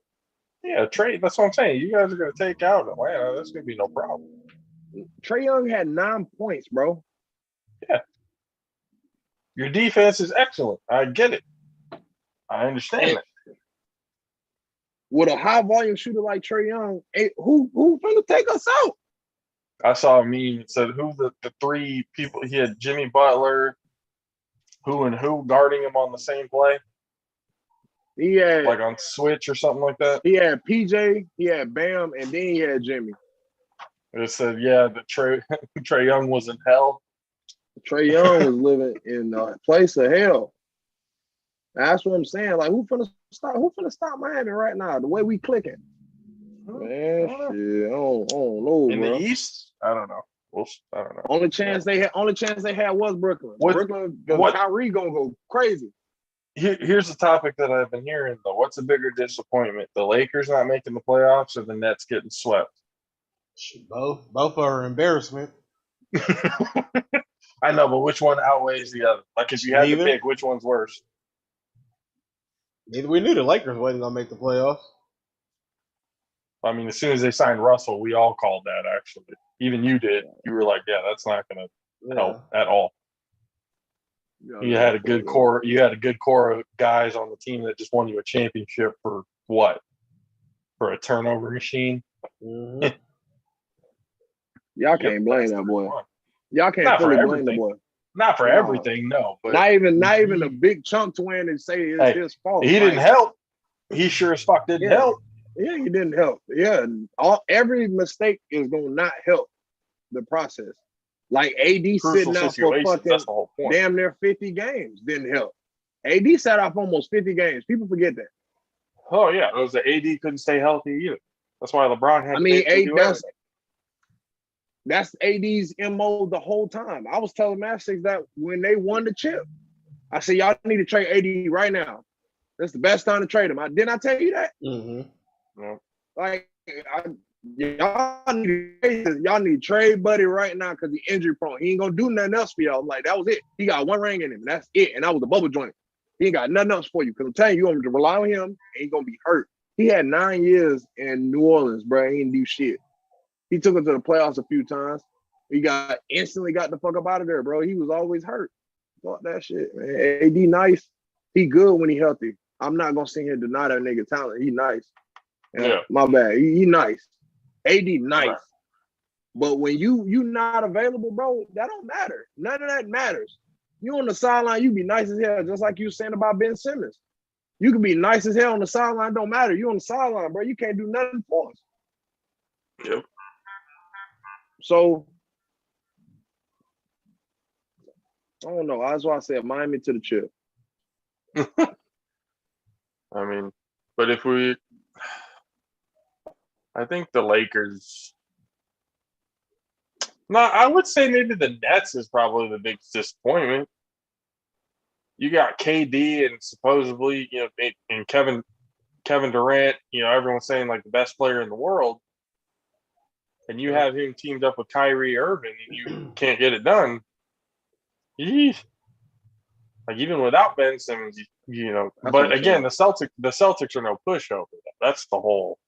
Yeah, Trae, that's what I'm saying. You guys are going to take out Atlanta. That's going to be no problem. Trae Young had 9 points, bro. Yeah. Your defense is excellent. I get it. I understand it. With a high volume shooter like Trae Young, who finna take us out? I saw a meme that said who the three people he had Jimmy Butler, who and who guarding him on the same play. He had like on Switch or something like that. He had PJ, he had Bam, and then he had Jimmy. It said, yeah, the Trae Young was in hell. Trae Young was living in a place of hell. That's what I'm saying. Like, who finna stop Miami right now? The way we clicking. Man, shit, I don't know, in bro. the East, I don't know. I don't know. Only chance they had was Brooklyn. Brooklyn, Kyrie gonna go crazy. Here's the topic that I've been hearing though. What's a bigger disappointment? The Lakers not making the playoffs or the Nets getting swept? Both are embarrassment. I know, but which one outweighs the other? Like if you had to pick, which one's worse? We knew the Lakers wasn't gonna make the playoffs. I mean, as soon as they signed Russell, we all called that. Actually, even you did. You were like, "Yeah, that's not going to help at all." You had a good core. You had a good core of guys on the team that just won you a championship for what? For a turnover machine. Mm-hmm. Y'all can't blame that boy. Y'all can't fully blame the boy. Not for everything, no. But not even a big chunk to win and say it's his fault. He didn't help. He sure as fuck didn't help. Yeah, he didn't help. Yeah, every mistake is gonna not help the process. Like AD sitting out for fucking damn near 50 games didn't help. AD sat out for almost 50 games. People forget that. Oh yeah, it was the AD couldn't stay healthy either. That's why LeBron had. That's AD's MO the whole time. I was telling Master that when they won the chip, I said y'all need to trade AD right now. That's the best time to trade him. Didn't I tell you that? Mm-hmm. No. Like y'all need to trade Buddy right now because he's injury prone. He ain't gonna do nothing else for y'all. Like that was it. He got one ring in him. That's it. And that was the bubble joint. He ain't got nothing else for you. Because I'm telling you, you're gonna rely on him and he's gonna be hurt. He had 9 years in New Orleans, bro. He didn't do shit. He took him to the playoffs a few times. He instantly got the fuck up out of there, bro. He was always hurt. Fuck that shit, man. AD nice. He good when he healthy. I'm not gonna sit here and deny that nigga talent. He nice. Yeah. My bad. He nice. AD nice. Right. But when you not available, bro, that don't matter. None of that matters. You on the sideline, you be nice as hell, just like you saying about Ben Simmons. You can be nice as hell on the sideline, don't matter. You on the sideline, bro. You can't do nothing for us. Yep. So I don't know. That's why I said Miami to the chip. I mean, but I think the Lakers. No, I would say maybe the Nets is probably the biggest disappointment. You got KD and supposedly, and Kevin Durant. Everyone's saying like the best player in the world, and you have him teamed up with Kyrie Irving, and you can't get it done. Yeesh. Like even without Ben Simmons, But again, the Celtics are no pushover. That's the whole,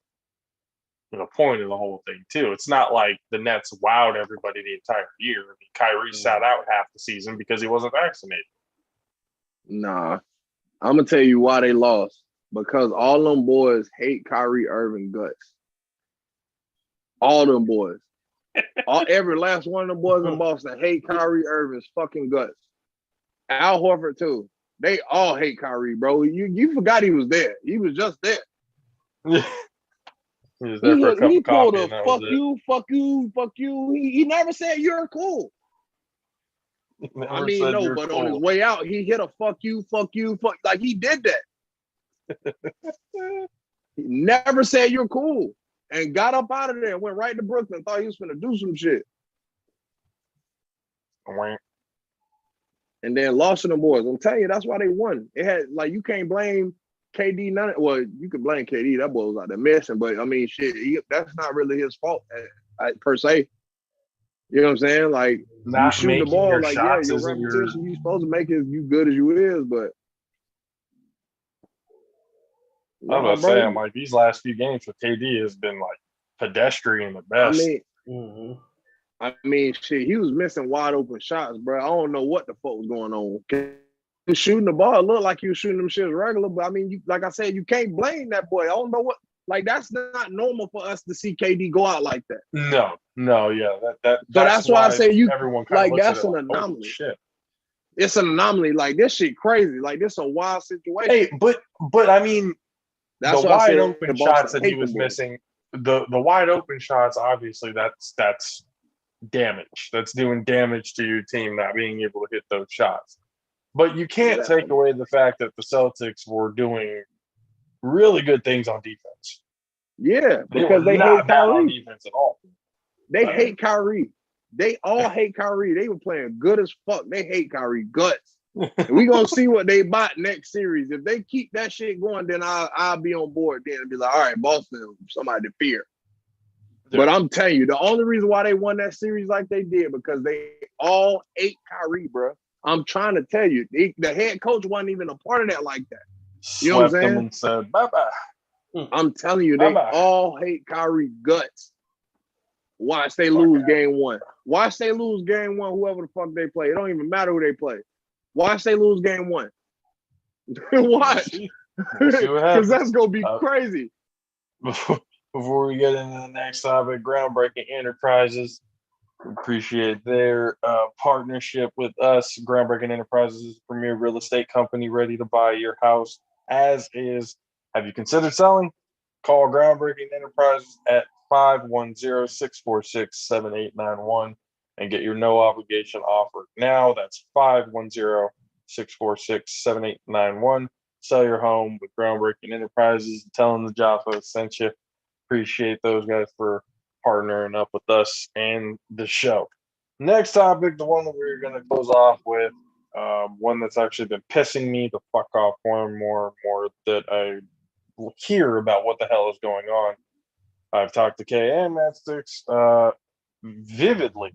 point of the whole thing too. It's not like the Nets wowed everybody the entire year. I mean, Kyrie sat out half the season because he wasn't vaccinated. Nah, I'm gonna tell you why they lost. Because all them boys hate Kyrie Irving guts. All them boys. Every last one of them boys in Boston hate Kyrie Irving's fucking guts. Al Horford too. They all hate Kyrie, bro. You forgot he was there. He was just there. He was there for a cup he of coffee. pulled a fuck you. He never said you're cool. I mean, no, but cool. On his way out, he hit a fuck you. Like he did that. He never said you're cool. And got up out of there and went right to Brooklyn. Thought he was going to do some shit. And then lost to them boys. I'm telling you, that's why they won. It had you can't blame KD. Well, you can blame KD. That boy was out there messing. But I mean, shit, that's not really his fault per se. You know what I'm saying? Like not you shoot the ball, your like shots your repetition, you supposed to make it you good as you is, but. I was saying, like these last few games with KD has been like pedestrian at best. I mean, shit, he was missing wide open shots, bro. I don't know what the fuck was going on. He was shooting the ball. It looked like he was shooting them shits regular, but I mean, like I said, you can't blame that boy. I don't know what. Like that's not normal for us to see KD go out like that. No, yeah, that's why I say everyone like that's an anomaly. anomaly. Shit. It's an anomaly. Like this shit crazy. Like this a wild situation. Hey, but I mean. That's the wide open shots that he was missing, the wide open shots, obviously that's damage. That's doing damage to your team not being able to hit those shots. But you can't take away the fact that the Celtics were doing really good things on defense. Yeah, because they hate Kyrie on defense at all. They hate Kyrie. They all hate Kyrie. They were playing good as fuck. They hate Kyrie guts. And we gonna see what they bought next series. If they keep that shit going, then I'll be on board then and be like, all right, Boston, somebody to fear. Yeah. But I'm telling you, the only reason why they won that series like they did because they all hate Kyrie, bro. I'm trying to tell you, the head coach wasn't even a part of that like that. You know what I'm saying? Them and said bye-bye. I'm telling you, they all hate Kyrie guts. Watch they lose game one. Watch they lose game one, whoever the fuck they play. It don't even matter who they play. Watch they lose game one. Watch. Because that's going to be crazy. Before we get into the next topic, Groundbreaking Enterprises. Appreciate their partnership with us. Groundbreaking Enterprises is a premier real estate company ready to buy your house as is. Have you considered selling? Call Groundbreaking Enterprises at 510-646-7891 and get your no obligation offer now. That's 510-646-7891. Sell your home with Groundbreaking Enterprises. Tell them the JAFFO sent you. Appreciate those guys for partnering up with us and the show. Next topic, the one that we're going to close off with, one that's actually been pissing me the fuck off more and more that I hear about what the hell is going on. I've talked to Kay and Matt Sticks vividly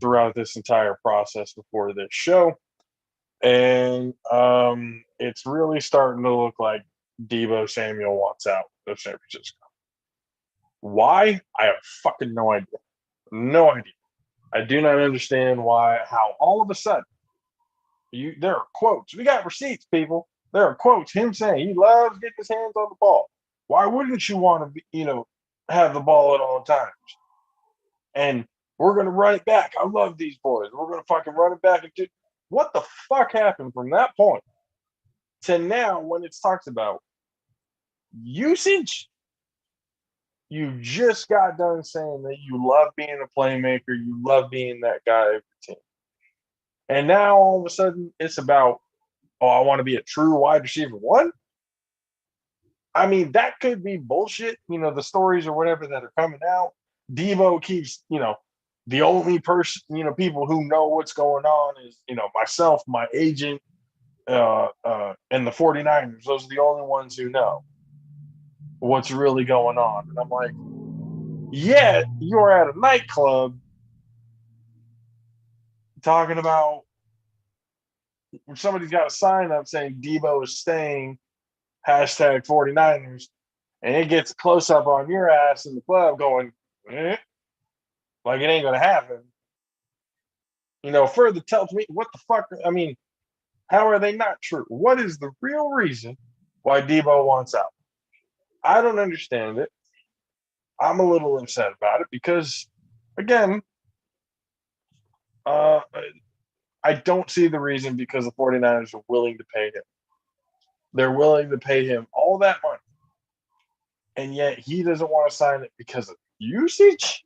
throughout this entire process before this show. And it's really starting to look like Deebo Samuel wants out of San Francisco. Why? I have fucking no idea. No idea. I do not understand how all of a sudden there are quotes. We got receipts, people. There are quotes. Him saying he loves getting his hands on the ball. Why wouldn't you want to be, have the ball at all times? And we're going to run it back. I love these boys. We're going to fucking run it back. What the fuck happened from that point to now when it's talked about usage? You just got done saying that you love being a playmaker, you love being that guy of your team. And now all of a sudden it's about, oh, I want to be a true wide receiver one. I mean, that could be bullshit, the stories or whatever that are coming out. Debo keeps, the only person, people who know what's going on is, myself, my agent, and the 49ers. Those are the only ones who know what's really going on. And I'm like, yeah, you're at a nightclub talking about somebody's got a sign up saying Debo is staying, hashtag 49ers, and it gets close up on your ass in the club going, like it ain't going to happen. Further tells me, what the fuck? I mean, how are they not true? What is the real reason why Debo wants out? I don't understand it. I'm a little upset about it because, again, I don't see the reason because the 49ers are willing to pay him. They're willing to pay him all that money. And yet he doesn't want to sign it because of usage.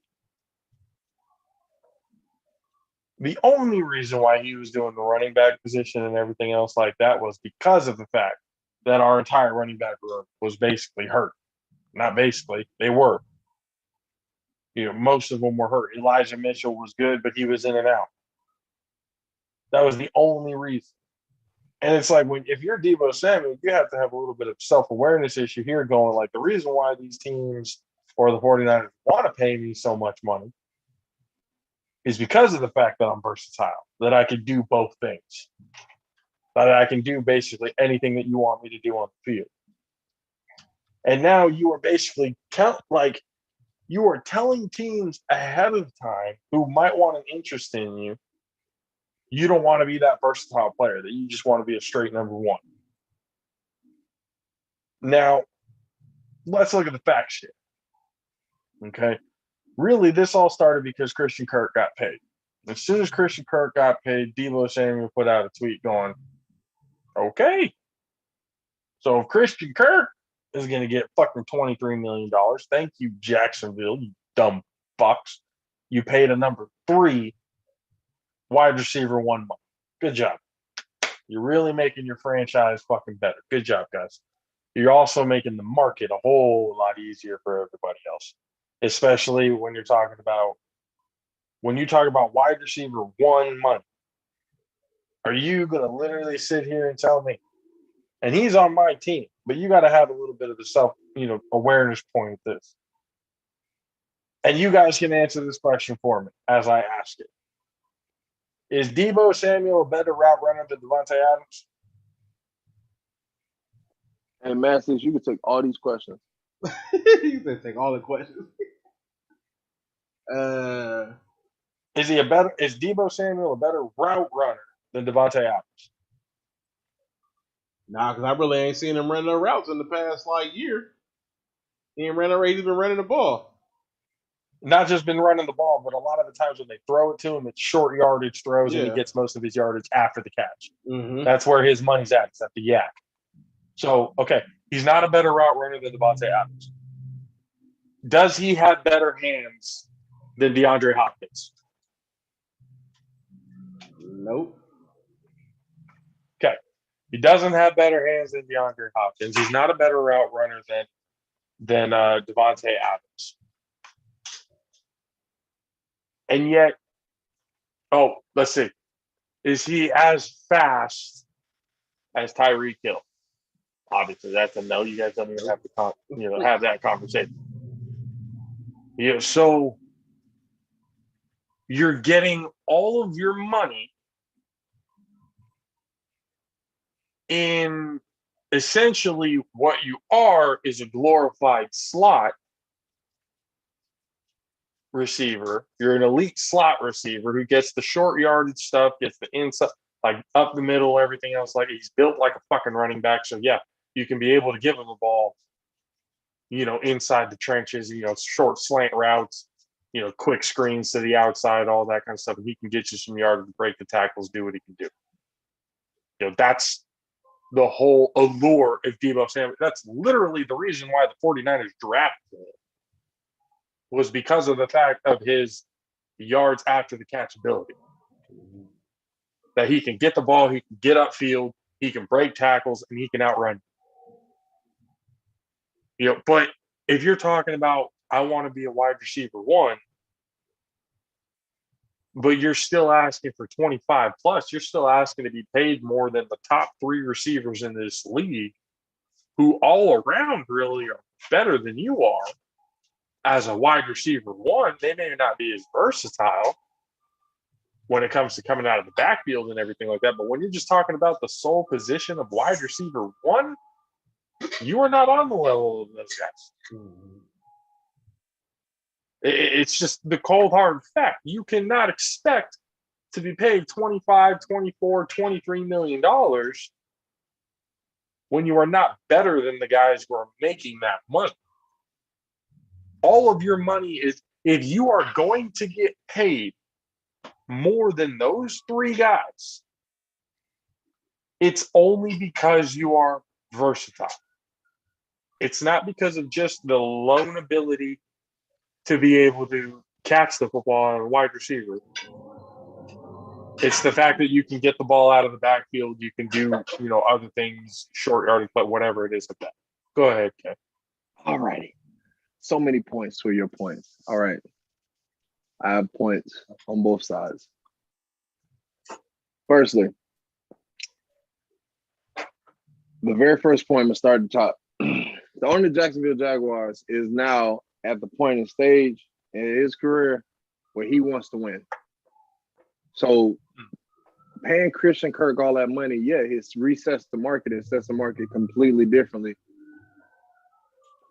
The only reason why he was doing the running back position and everything else like that was because of the fact that our entire running back room was basically hurt. Not basically, they were. Most of them were hurt. Elijah Mitchell was good, but he was in and out. That was the only reason. And it's like, if you're Debo Samuel, you have to have a little bit of self-awareness issue here going, like, the reason why these teams or the 49ers want to pay me so much money is because of the fact that I'm versatile, that I can do both things, that I can do basically anything that you want me to do on the field. And now you are basically you are telling teams ahead of time who might want an interest in you, you don't want to be that versatile player, that you just want to be a straight number one. Now, let's look at the facts here. Okay. Really, this all started because Christian Kirk got paid. As soon as Christian Kirk got paid, Debo Samuel put out a tweet going, okay. So if Christian Kirk is going to get fucking $23 million, thank you, Jacksonville, you dumb fucks. You paid a number 3 wide receiver one month. Good job. You're really making your franchise fucking better. Good job, guys. You're also making the market a whole lot easier for everybody else, especially when you talk about wide receiver one money. Are you going to literally sit here and tell me? And he's on my team, but you got to have a little bit of the self-awareness point at this. And you guys can answer this question for me as I ask it. Is Debo Samuel a better route runner than Devontae Adams? Hey, Masters, you can take all these questions. You can take all the questions. Is Debo Samuel a better route runner than Devontae Adams? Nah, because I really ain't seen him run no routes in the past year. He ain't ran a race, he's been running the ball. Not just been running the ball, but a lot of the times when they throw it to him, it's short yardage throws, and he gets most of his yardage after the catch. Mm-hmm. That's where his money's at. It's at the yak. So, okay, he's not a better route runner than Devontae Adams. Does he have better hands than DeAndre Hopkins? Nope. Okay. He doesn't have better hands than DeAndre Hopkins. He's not a better route runner than Devontae Adams. And yet, let's see. Is he as fast as Tyreek Hill? Obviously, that's a no. You guys don't even have to have that conversation. So you're getting all of your money in essentially what you are is a glorified slot receiver. You're an elite slot receiver who gets the short yardage stuff, gets the inside, like up the middle, everything else. Like he's built like a fucking running back. So yeah, you can be able to give him the ball, inside the trenches, short slant routes, quick screens to the outside, all that kind of stuff. And he can get you some yardage, break the tackles, do what he can do. That's the whole allure of Debo Samuel. That's literally the reason why the 49ers drafted him. was because of the fact of his yards after the catch ability. That he can get the ball, he can get upfield, he can break tackles, and he can outrun. But if you're talking about, I want to be a wide receiver one, but you're still asking for 25 plus, you're still asking to be paid more than the top 3 receivers in this league, who all around really are better than you are as a wide receiver one. They may not be as versatile when it comes to coming out of the backfield and everything like that. But when you're just talking about the sole position of wide receiver one, you are not on the level of those guys. It's just the cold, hard fact. You cannot expect to be paid $25, $24, $23 million when you are not better than the guys who are making that money. All of your money is, if you are going to get paid more than those 3 guys, it's only because you are versatile. It's not because of just the lone ability to be able to catch the football on a wide receiver. It's the fact that you can get the ball out of the backfield. You can do, other things, short yardage, but whatever it is like that. Go ahead, Ken. All righty. So many points for your points. All right. I have points on both sides. Firstly, the very first point, I'm going to start at the top. The owner of the Jacksonville Jaguars is now at the point and stage in his career where he wants to win. So paying Christian Kirk all that money, it's resets the market. It sets the market completely differently.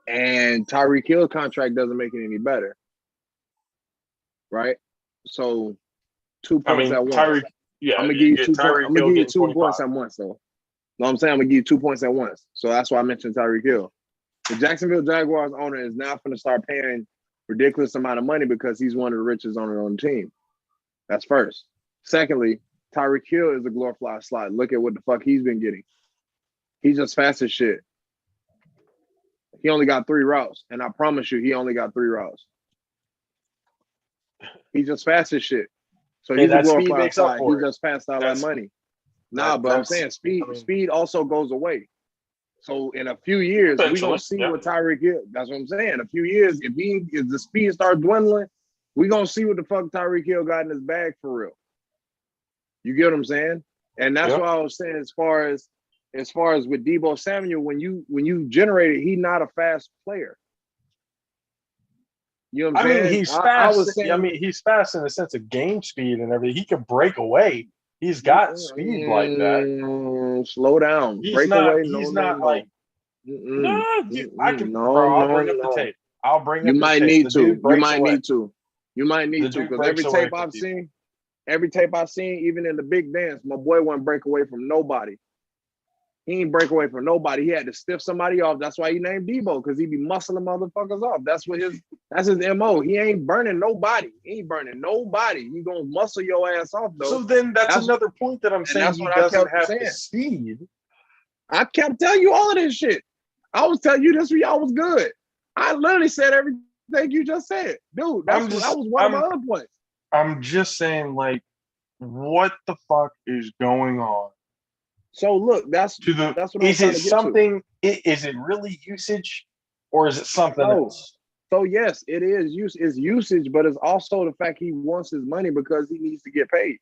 And Tyreek Hill's contract doesn't make it any better. Right? So 2 points at once. I'm gonna give you 2 points. I'm gonna give you 2 points at once, though. Know what I'm saying? I'm gonna give you 2 points at once. So that's why I mentioned Tyreek Hill. The Jacksonville Jaguars owner is now going to start paying ridiculous amount of money because he's one of the richest owners on the team. That's first. Secondly, Tyreek Hill is a glorified slot. Look at what the fuck he's been getting. He's just fast as shit. He only got 3 routes, and I promise you, he only got 3 routes. He's just fast as shit. So he's a glorified slot. He just passed out that money. But I'm saying speed also goes away. So in a few years, we're gonna see what Tyreek Hill. That's what I'm saying. A few years, if the speed starts dwindling, we're gonna see what the fuck Tyreek Hill got in his bag for real. You get what I'm saying? And that's what I was saying as far as with Deebo Samuel, when you generate it, he's not a fast player. You know what I'm saying? He's fast. He's fast in the sense of game speed and everything. He can break away. He's got speed like that. Slow down. He's not like. I'll bring up the tape. I'll bring up the tape. You might need to. Because every tape I've seen, even in the big dance, my boy wouldn't break away from nobody. He ain't break away from nobody. He had to stiff somebody off. That's why he named Debo, because he be muscling motherfuckers off. That's his MO. He ain't burning nobody. He gonna muscle your ass off though. So then that's another point that I'm saying. He doesn't have the speed. I kept telling you all of this shit. I was telling you this when y'all was good. I literally said everything you just said. Dude, that was one of my other points. I'm just saying, like, what the fuck is going on? So look, that's what I'm trying to get to. Is it really usage, or is it something else? So yes, it is usage, but it's also the fact he wants his money because he needs to get paid.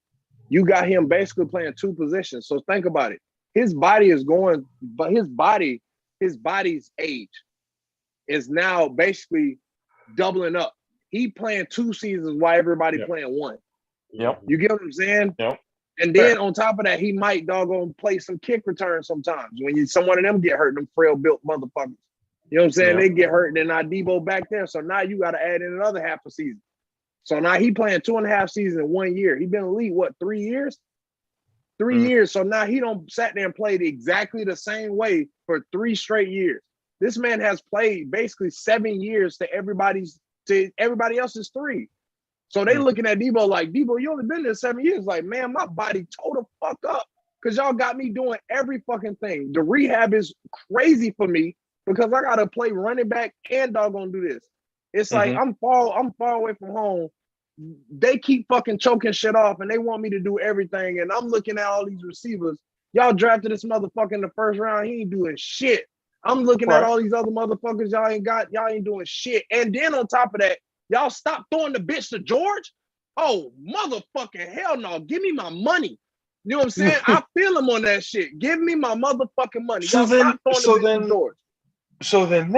You got him basically playing 2 positions. So think about it. His body is going, but his body's age is now basically doubling up. He playing 2 seasons while everybody playing 1. Yep. You get what I'm saying? Yep. And then on top of that, he might doggone play some kick return sometimes when someone of them get hurt, them frail built motherfuckers. You know what I'm saying? They get hurt, and then not Debo back there. So now you got to add in another half a season. So now he playing 2.5 seasons in 1 year. He been in the league, 3 years? 3 years. So now he don't sat there and played exactly the same way for 3 straight years. This man has played basically 7 years to everybody else's 3. So they looking at Debo like, Debo, you only been there 7 years. Like, man, my body tore the fuck up because y'all got me doing every fucking thing. The rehab is crazy for me because I got to play running back and doggone do this. It's like I'm far away from home. They keep fucking choking shit off, and they want me to do everything. And I'm looking at all these receivers. Y'all drafted this motherfucker in the first round. He ain't doing shit. I'm looking at all these other motherfuckers y'all ain't doing shit. And then on top of that, y'all stop throwing the bitch to George. Oh, motherfucking hell no. Give me my money. You know what I'm saying? I feel him on that shit. Give me my motherfucking money. So Y'all stop throwing the bitch to George. So then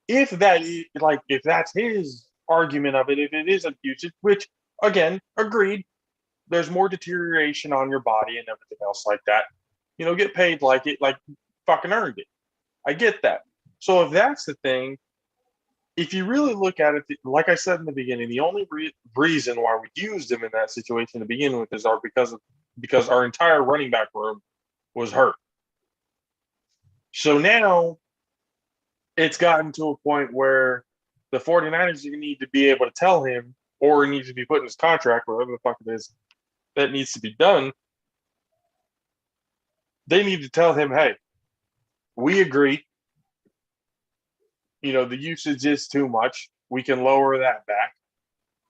if that's his argument of it, if it is abusive, which again, agreed, there's more deterioration on your body and everything else like that. Get paid like fucking earned it. I get that. So if that's the thing, if you really look at it, like I said in the beginning, the only reason why we used him in that situation to begin with is because our entire running back room was hurt. So now it's gotten to a point where the 49ers need to be able to tell him, or he needs to be put in his contract, whatever the fuck it is that needs to be done. They need to tell him, hey, we agree. The usage is too much. We can lower that back.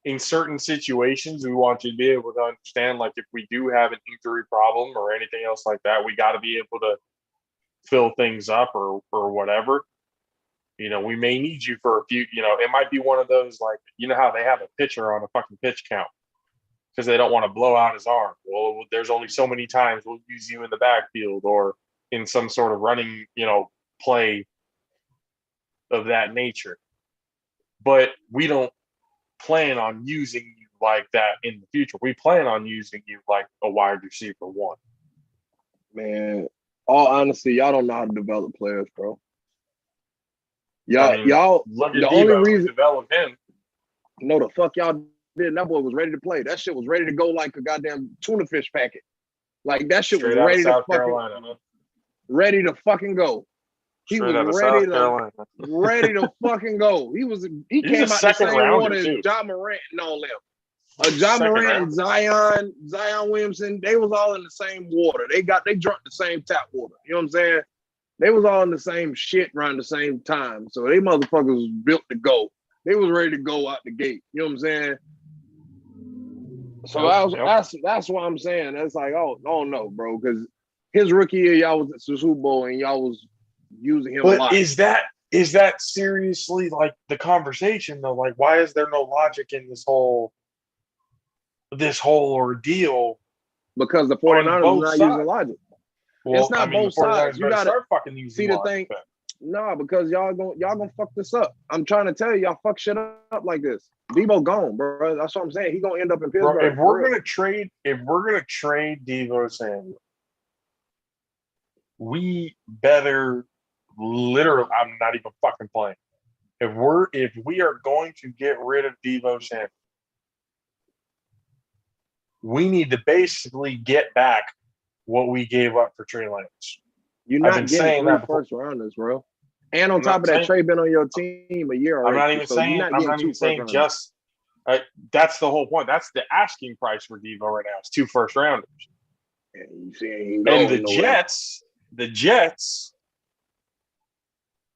In certain situations, we want you to be able to understand, like if we do have an injury problem or anything else like that, we got to be able to fill things up or whatever. We may need you for a few, it might be one of those, like, how they have a pitcher on a fucking pitch count because they don't want to blow out his arm. Well, there's only so many times we'll use you in the backfield or in some sort of running, play of that nature. But we don't plan on using you like that in the future. We plan on using you like a wide receiver one. Man, all honesty, y'all don't know how to develop players, bro. Y'all look at the Debo, only reason develop him. No, the fuck y'all did. That boy was ready to play. That shit was ready to go like a goddamn tuna fish packet. Like that shit Straight was ready to South fucking Carolina, huh? ready to fucking go. He Straight was ready to fucking go. He came out the same water as John Morant and all them. John Morant and Zion Williamson, they was all in the same water. They drunk the same tap water. You know what I'm saying? They was all in the same shit around the same time. So they motherfuckers was built to go. They was ready to go out the gate. You know what I'm saying? So that's what I'm saying. That's like, oh no, bro, because his rookie year, y'all was at the Super Bowl and y'all was using him a lot. But is that seriously like the conversation though? Like, why is there no logic in this whole ordeal? Because the 49ers are not using logic. Well, it's not both sides. You gotta start fucking using see the thing. No, because y'all gonna fuck this up. I'm trying to tell you, y'all fuck shit up like this. Debo gone, bro. That's what I'm saying. He gonna end up in Pittsburgh. Bro, if we're gonna trade Debo Samuel, we better literally. I'm not even fucking playing. If we are going to get rid of Debo Samuel, we need to basically get back what we gave up for Trey Lance. You're not getting 3 first rounders, bro. And on top of that, Trey been on your team a year already. I'm not even saying just. That's the whole point. That's the asking price for Devo right now. It's 2 first rounders. And the Jets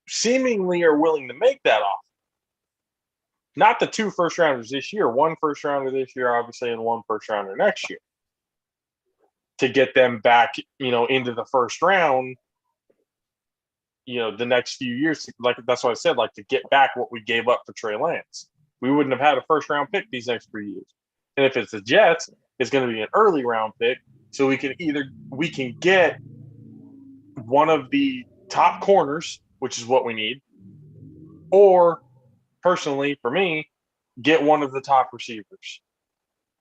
seemingly are willing to make that offer. Not the 2 first rounders this year, 1 first rounder this year, obviously, and 1 first rounder next year. To get them back, into the first round, the next few years. Like that's what I said, like to get back what we gave up for Trey Lance. We wouldn't have had a first round pick these next 3 years. And if it's the Jets, it's going to be an early round pick. So we can get one of the top corners, which is what we need, or personally for me, get one of the top receivers.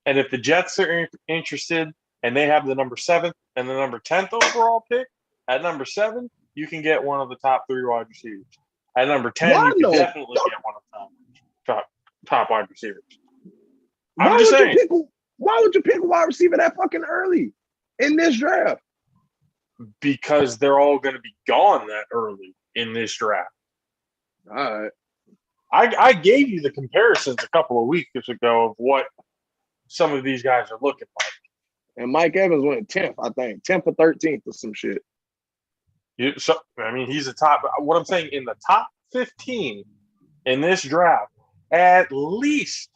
And if the Jets are interested and they have the number 7th and the number 10th overall pick, at number 7, you can get one of the top 3 wide receivers. At number 10, you can definitely get one of the top wide receivers. I'm just saying. Why would you pick a wide receiver that fucking early in this draft? Because they're all going to be gone that early in this draft. All right. I gave you the comparisons a couple of weeks ago of what some of these guys are looking like. And Mike Evans went 10th, I think. 10th or 13th or some shit. He's a top. What I'm saying, in the top 15, in this draft, at least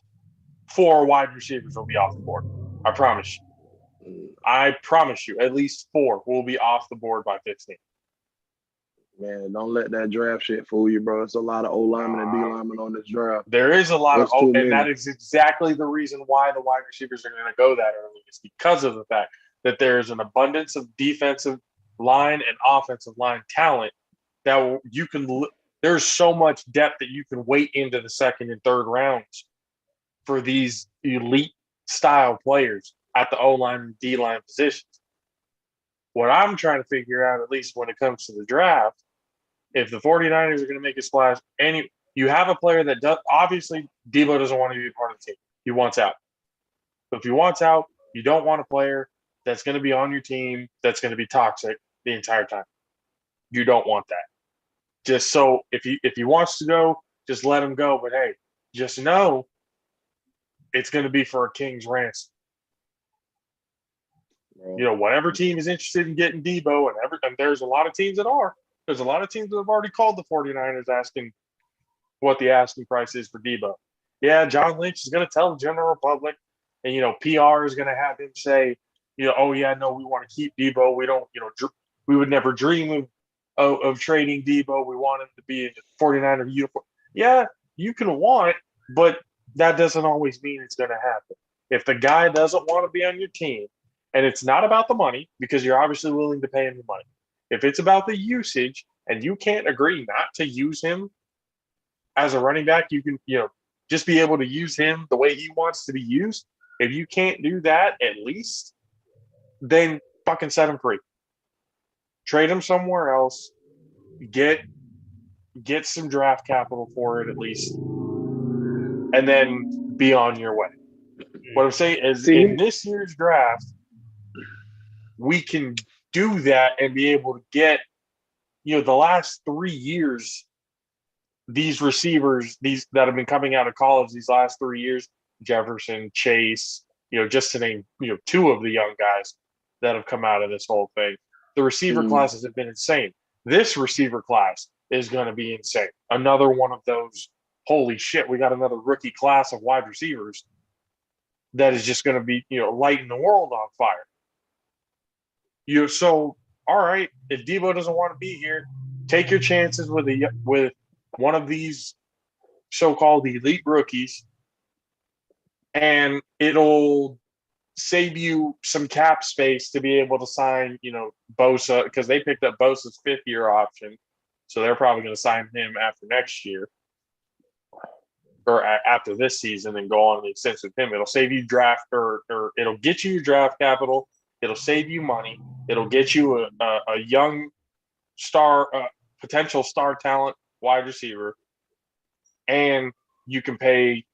4 wide receivers will be off the board. I promise you. I promise you, at least 4 will be off the board by 15. Man, don't let that draft shit fool you, bro. It's a lot of O linemen and D linemen on this draft. There is a lot That's too and many. that is exactly the reason why the wide receivers are going to go that early. It's because of the fact that there's an abundance of defensive line and offensive line talent that you can. There's so much depth that you can wait into the second and third rounds for these elite style players at the O line and D line positions. What I'm trying to figure out, at least when it comes to the draft, if the 49ers are going to make a splash, you have a player that does, obviously Debo doesn't want to be part of the team. He wants out. But if he wants out, you don't want a player that's going to be on your team that's going to be toxic the entire time. You don't want that. Just so if he wants to go, just let him go. But hey, just know it's going to be for a king's ransom. You know, whatever team is interested in getting Debo, and there's a lot of teams that are. There's a lot of teams that have already called the 49ers asking what the asking price is for Debo. Yeah, John Lynch is going to tell the general public, and, PR is going to have him say, oh, yeah, no, we want to keep Debo. We don't, we would never dream of trading Debo. We want him to be in the 49er uniform. Yeah, you can want, but that doesn't always mean it's going to happen. If the guy doesn't want to be on your team, and it's not about the money, because you're obviously willing to pay him the money. If it's about the usage and you can't agree not to use him as a running back, you can, just be able to use him the way he wants to be used. If you can't do that, at least, then fucking set him free. Trade him somewhere else. Get some draft capital for it at least. And then be on your way. What I'm saying is in this year's draft, we can do that and be able to get, the last 3 years, these receivers, these that have been coming out of college these last 3 years, Jefferson, Chase, just to name, 2 of the young guys that have come out of this whole thing. The receiver classes have been insane. This receiver class is going to be insane. Another one of those, holy shit, we got another rookie class of wide receivers that is just going to be, lighting the world on fire. So, all right, if Debo doesn't want to be here, take your chances with one of these so-called elite rookies, and it'll save you some cap space to be able to sign, Bosa, because they picked up Bosa's 5th-year option, so they're probably going to sign him after next year or after this season and go on the extension with him. It'll save you draft or it'll get you your draft capital. It'll save you money. It'll get you a young star, potential star talent wide receiver, and you can pay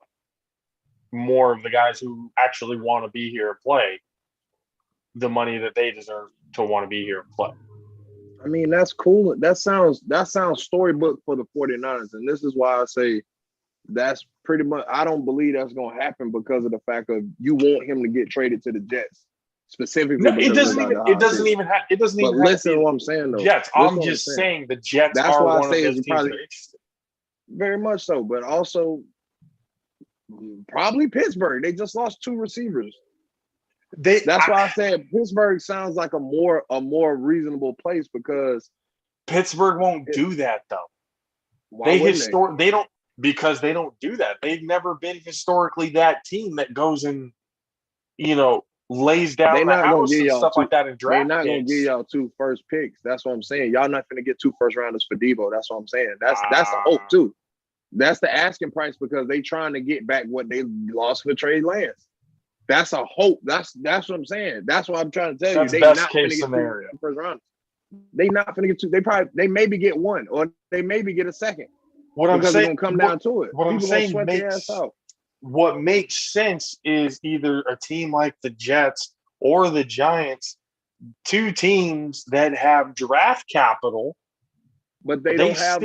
more of the guys who actually want to be here and play the money that they deserve to want to be here and play. I mean, that's cool. That sounds storybook for the 49ers. And this is why I say that's pretty much, I don't believe that's going to happen because of the fact of you want him to get traded to the Jets specifically. No, it doesn't even have. But listen to what I'm saying, though. Jets. I'm just saying the Jets are one of those teams that are interested. Very much so, but also probably Pittsburgh. They just lost 2 receivers. That's why I said Pittsburgh sounds like a more reasonable place because Pittsburgh won't do that though. They don't because they don't do that. They've never been historically that team that goes and lays down the house and stuff like that in draft. They're not going to give y'all 2 first picks. That's what I'm saying. Y'all not going to get 2 first rounders for Debo. That's what I'm saying. That's the hope too. That's the asking price because they trying to get back what they lost for Trey Lance. That's a hope. That's what I'm saying. That's what I'm trying to tell you. They best not case gonna scenario. Get 2 first rounders. They not going to get 2. They maybe get 1 or they maybe get a second. What I'm saying, it's gonna come down to it. What I'm saying what makes sense is either a team like the Jets or the Giants, 2 teams that have draft capital, but they don't have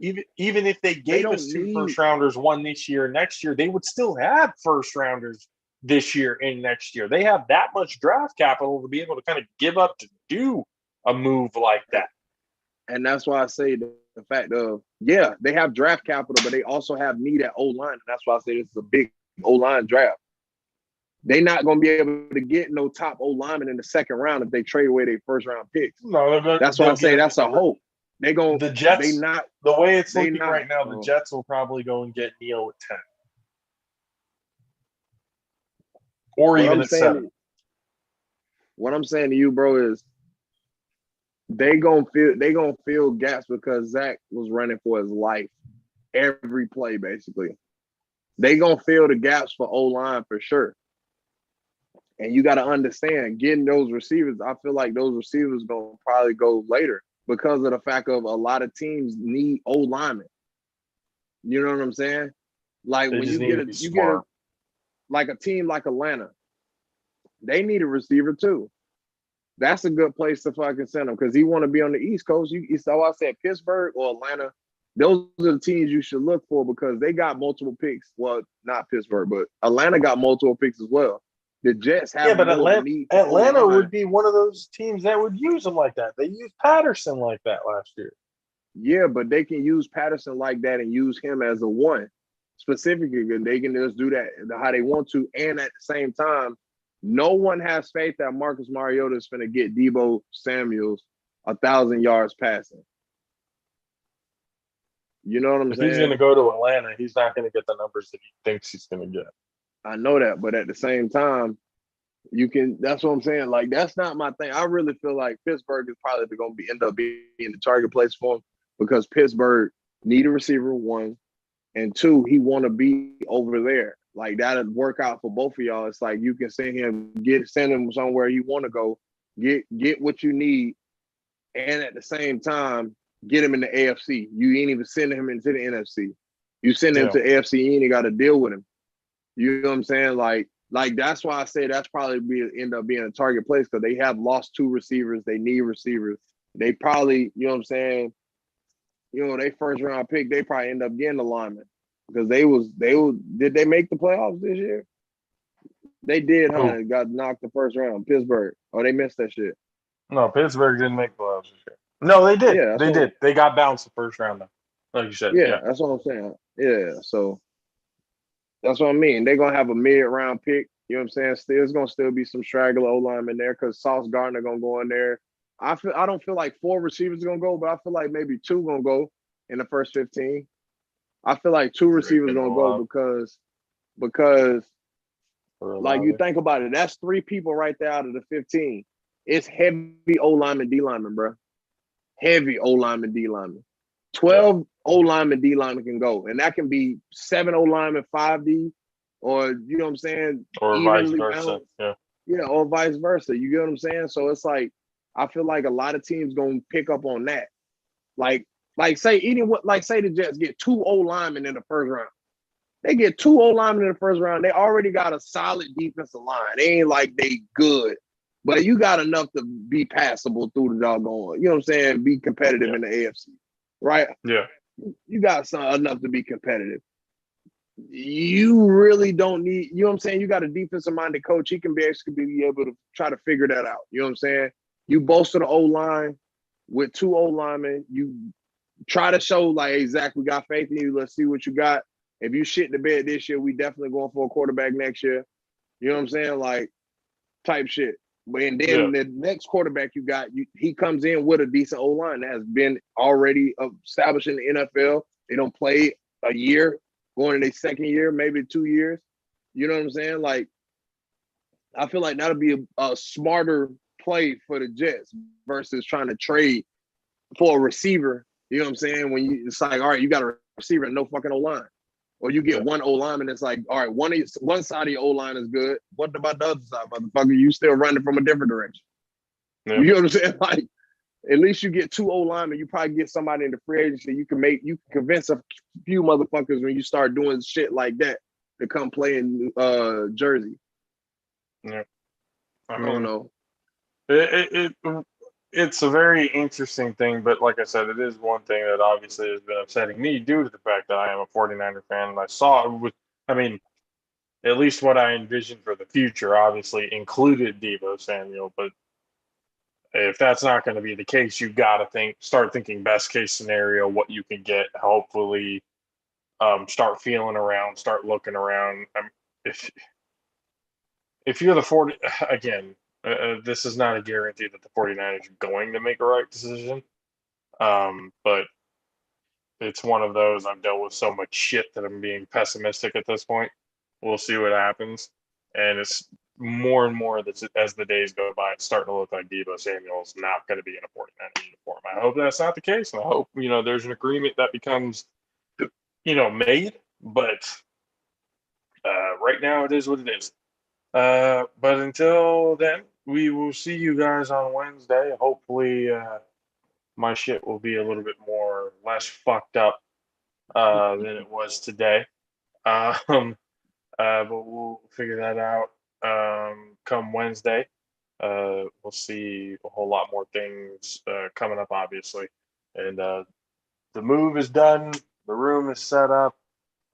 even if they gave us 2 first rounders, 1 this year, next year, they would still have first rounders this year and next year. They have that much draft capital to be able to kind of give up to do a move like that. And that's why I say the fact of, yeah, they have draft capital, but they also have need at O-line. And that's why I say this is a big O-line draft. They're not going to be able to get no top O-lineman in the second round if they trade away their first round picks. No, that's why I say that's a hope. They going the Jets. They not the way it's they looking not, right now. bro. The Jets will probably go and get Neal at 10, or What even I'm at saying 7. What I'm saying to you, bro, is they gonna feel gaps because Zach was running for his life every play, basically. They gonna fill the gaps for O-line for sure. And you got to understand, getting those receivers, I feel like those receivers gonna probably go later because of the fact of a lot of teams need O-linemen. You know what I'm saying? Like They when just you need get to be smart. like a team like Atlanta, they need a receiver too. That's a good place to fucking send him because he want to be on the East Coast. So I said Pittsburgh or Atlanta. Those are the teams you should look for because they got multiple picks. Well, not Pittsburgh, but Atlanta got multiple picks as well. The Jets have But more of a need. Atlanta would be one of those teams that would use him like that. They used Patterson like that last year. Yeah, but they can use Patterson like that and use him as a one specifically. And they can just do that how they want to. And at the same time, no one has faith that Marcus Mariota is going to get Deebo Samuels 1,000 yards passing. You know what I'm saying? If he's going to go to Atlanta, he's not going to get the numbers that he thinks he's going to get. I know that, but at the same time, that's what I'm saying. Like, that's not my thing. I really feel like Pittsburgh is probably going to end up being the target place for him because Pittsburgh need a receiver, one, and two, he want to be over there. Like, that'd work out for both of y'all. It's like you can send him somewhere you want to go, get what you need, and at the same time, get him in the AFC. You ain't even sending him into the NFC. You send him to AFC, you ain't got to deal with him. You know what I'm saying? Like that's why I say that's probably end up being a target place because they have lost 2 receivers. They need receivers. They probably, you know what I'm saying? They first round pick, they probably end up getting a lineman because did they make the playoffs this year? They did, huh? Got knocked the first round. Pittsburgh. Oh, they missed that shit. No, Pittsburgh didn't make the playoffs this year. No, they did. Yeah, they did. They got bounced the first round, though. Like you said. Yeah, that's what I'm saying. Yeah, so that's what I mean. They're going to have a mid-round pick. You know what I'm saying? There's going to still be some straggler O-linemen there because Sauce Gardner going to go in there. I don't feel like 4 receivers are going to go, but I feel like maybe 2 going to go in the first 15. I feel like 2 receivers going to go because like you think about it, that's 3 people right there out of the 15. It's heavy O-lineman, D-lineman, bro. Heavy O-lineman, D-lineman. 12 O-lineman, D-lineman can go. And that can be 7 O-lineman, 5D, or, you know what I'm saying? Or vice versa. Yeah, or vice versa. You get what I'm saying? So it's like, I feel like a lot of teams going to pick up on that. Like say the Jets get 2 O-linemen in the first round. They get 2 O-linemen in the first round. They already got a solid defensive line. They ain't like they good. But you got enough to be passable through the doggone, you know what I'm saying? Be competitive in the AFC, right? Yeah. You got enough to be competitive. You really don't need, you know what I'm saying? You got a defensive-minded coach. He can be able to try to figure that out. You know what I'm saying? You bolster the O-line with 2 O-linemen. You try to show, like, hey, Zach, we got faith in you. Let's see what you got. If you shit the bed this year, we definitely going for a quarterback next year. You know what I'm saying? Like, type shit. And then the next quarterback you got, he comes in with a decent O-line that has been already established in the NFL. They don't play a year, going in their second year, maybe 2 years. You know what I'm saying? Like, I feel like that'll be a smarter play for the Jets versus trying to trade for a receiver. You know what I'm saying? It's like, all right, you got a receiver and no fucking O-line. Or you get one O-lineman that's like, all right, one side of your O-line is good. What about the other side, motherfucker? You still running from a different direction. Yeah. You know what I'm saying? Like, at least you get 2 O-linemen. You probably get somebody in the free agency. You can convince a few motherfuckers when you start doing shit like that to come play in Jersey. Yeah. I don't know. It's a very interesting thing, but like I said, it is one thing that obviously has been upsetting me due to the fact that I am a 49er fan. And I saw it with, at least what I envisioned for the future obviously included Deebo Samuel, but if that's not going to be the case, you've got to start thinking best case scenario, what you can get. Hopefully, start feeling around, start looking around. If if you're the 40, again, this is not a guarantee that the 49ers are going to make a right decision. But it's one of those, I've dealt with so much shit that I'm being pessimistic at this point. We'll see what happens. And it's more and more that as the days go by, it's starting to look like Deebo Samuel's not going to be in a 49er uniform. I hope that's not the case. And I hope, there's an agreement that becomes, made. But right now it is what it is. But until then, we will see you guys on Wednesday. Hopefully, my shit will be a little bit less fucked up than it was today. But we'll figure that out come Wednesday. We'll see a whole lot more things coming up, obviously. And the move is done. The room is set up.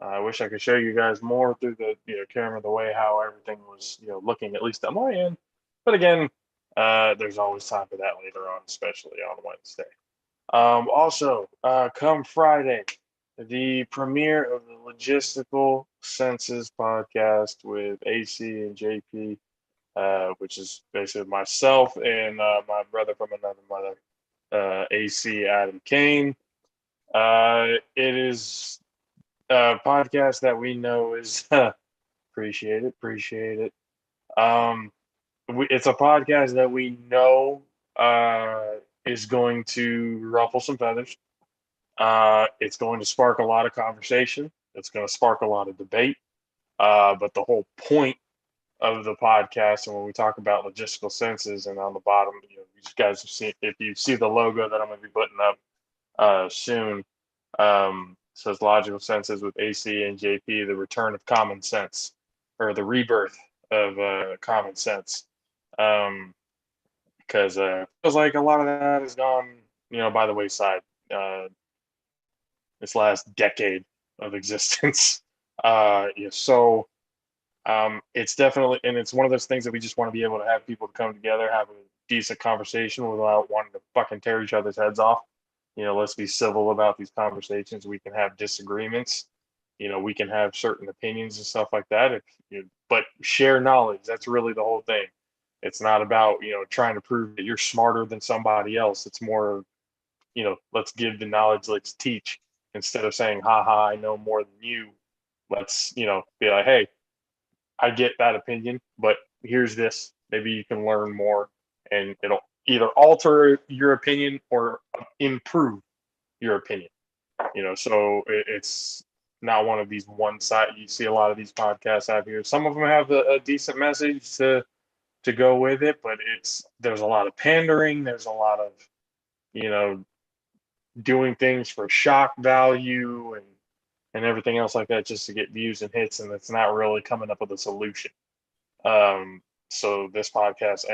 I wish I could show you guys more through the camera, the way how everything was looking, at least on my end. But again, there's always time for that later on, especially on Wednesday. Also, come Friday, the premiere of the Logistical Senses podcast with AC and JP, which is basically myself and my brother from another mother, AC Adam Kane. It is a podcast that we know is appreciate it. It's a podcast that we know is going to ruffle some feathers. It's going to spark a lot of conversation. It's going to spark a lot of debate. But the whole point of the podcast, and when we talk about logistical senses, and on the bottom, you guys have seen, if you see the logo that I'm going to be putting up soon, says logical senses with AC and JP, the return of common sense, or the rebirth of common sense. Because it feels like a lot of that has gone, by the wayside. This last decade of existence. So it's definitely, and it's one of those things that we just want to be able to have people to come together, have a decent conversation without wanting to fucking tear each other's heads off. Let's be civil about these conversations. We can have disagreements. We can have certain opinions and stuff like that. But share knowledge. That's really the whole thing. It's not about, trying to prove that you're smarter than somebody else. It's more, let's give the knowledge, let's teach, instead of saying, haha, I know more than you. Let's, be like, hey, I get that opinion, but here's this. Maybe you can learn more, and it'll either alter your opinion or improve your opinion. So it's not one of these one side. You see a lot of these podcasts out here. Some of them have a decent message to go with it, but there's a lot of pandering. There's a lot of, doing things for shock value and everything else like that, just to get views and hits, and it's not really coming up with a solution. So this podcast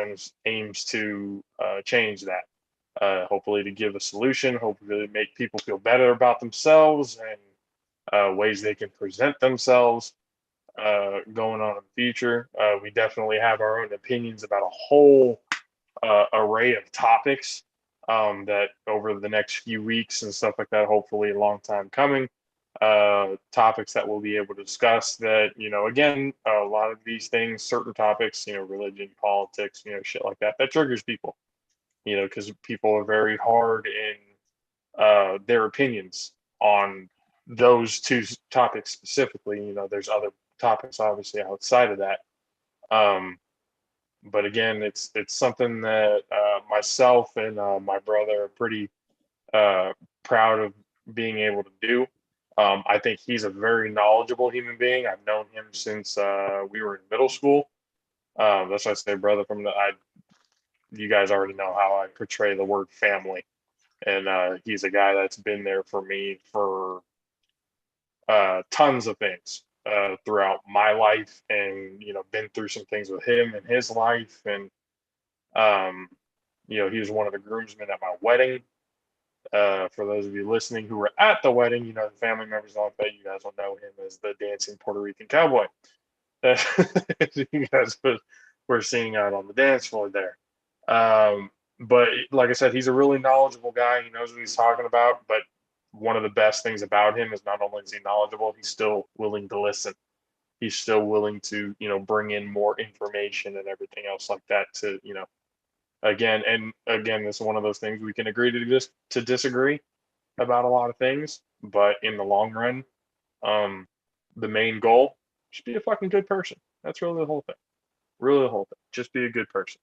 aims to change that. Hopefully to give a solution, hopefully to make people feel better about themselves and ways they can present themselves going on in the future. We definitely have our own opinions about a whole array of topics that over the next few weeks and stuff like that, hopefully a long time coming, topics that we'll be able to discuss that, again, a lot of these things, certain topics, religion, politics, shit like that triggers people, because people are very hard in their opinions on those two topics specifically. There's other topics obviously outside of that. But again, it's something that myself and my brother are pretty proud of being able to do. I think he's a very knowledgeable human being. I've known him since we were in middle school. That's why I say brother you guys already know how I portray the word family. And he's a guy that's been there for me for tons of things throughout my life, and been through some things with him in his life. And he was one of the groomsmen at my wedding. For those of you listening who were at the wedding, the family members, I bet you guys will know him as the dancing Puerto Rican cowboy that you guys were seeing out on the dance floor there. but like I said, he's a really knowledgeable guy. He knows what he's talking about. But one of the best things about him is not only is he knowledgeable, he's still willing to listen. He's still willing to, bring in more information and everything else like that to, again, this is one of those things we can agree to disagree about a lot of things, but in the long run, the main goal, just be a fucking good person. That's really the whole thing. Really the whole thing. Just be a good person.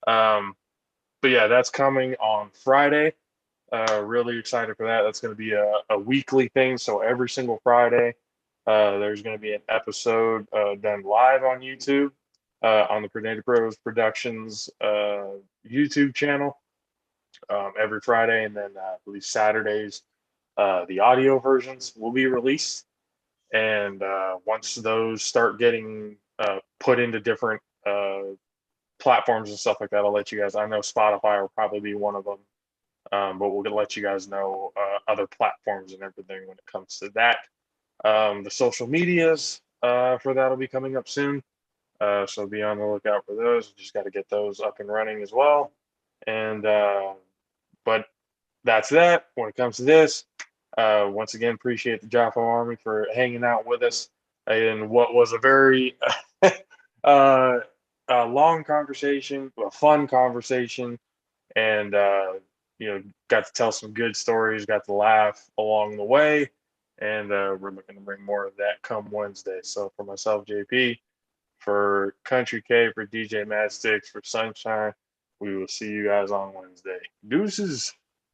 But yeah, that's coming on Friday. Really excited for that. That's going to be a weekly thing. So every single Friday, there's going to be an episode done live on YouTube, on the Predator Bros Productions YouTube channel, every Friday. And then I believe Saturdays, the audio versions will be released. And once those start getting put into different platforms and stuff like that, I'll let you guys. I know Spotify will probably be one of them, but we'll let you guys know other platforms and everything when it comes to that. The social medias for that will be coming up soon, so be on the lookout for those. Just got to get those up and running as well. And but that's that. When it comes to this, once again, appreciate the JAFFO Army for hanging out with us in what was a very a long conversation, a fun conversation, and got to tell some good stories, got to laugh along the way, and we're looking to bring more of that come Wednesday. So for myself, JP, for Country K, for DJ Mad Sticks, for Sunshine, we will see you guys on Wednesday. Deuces.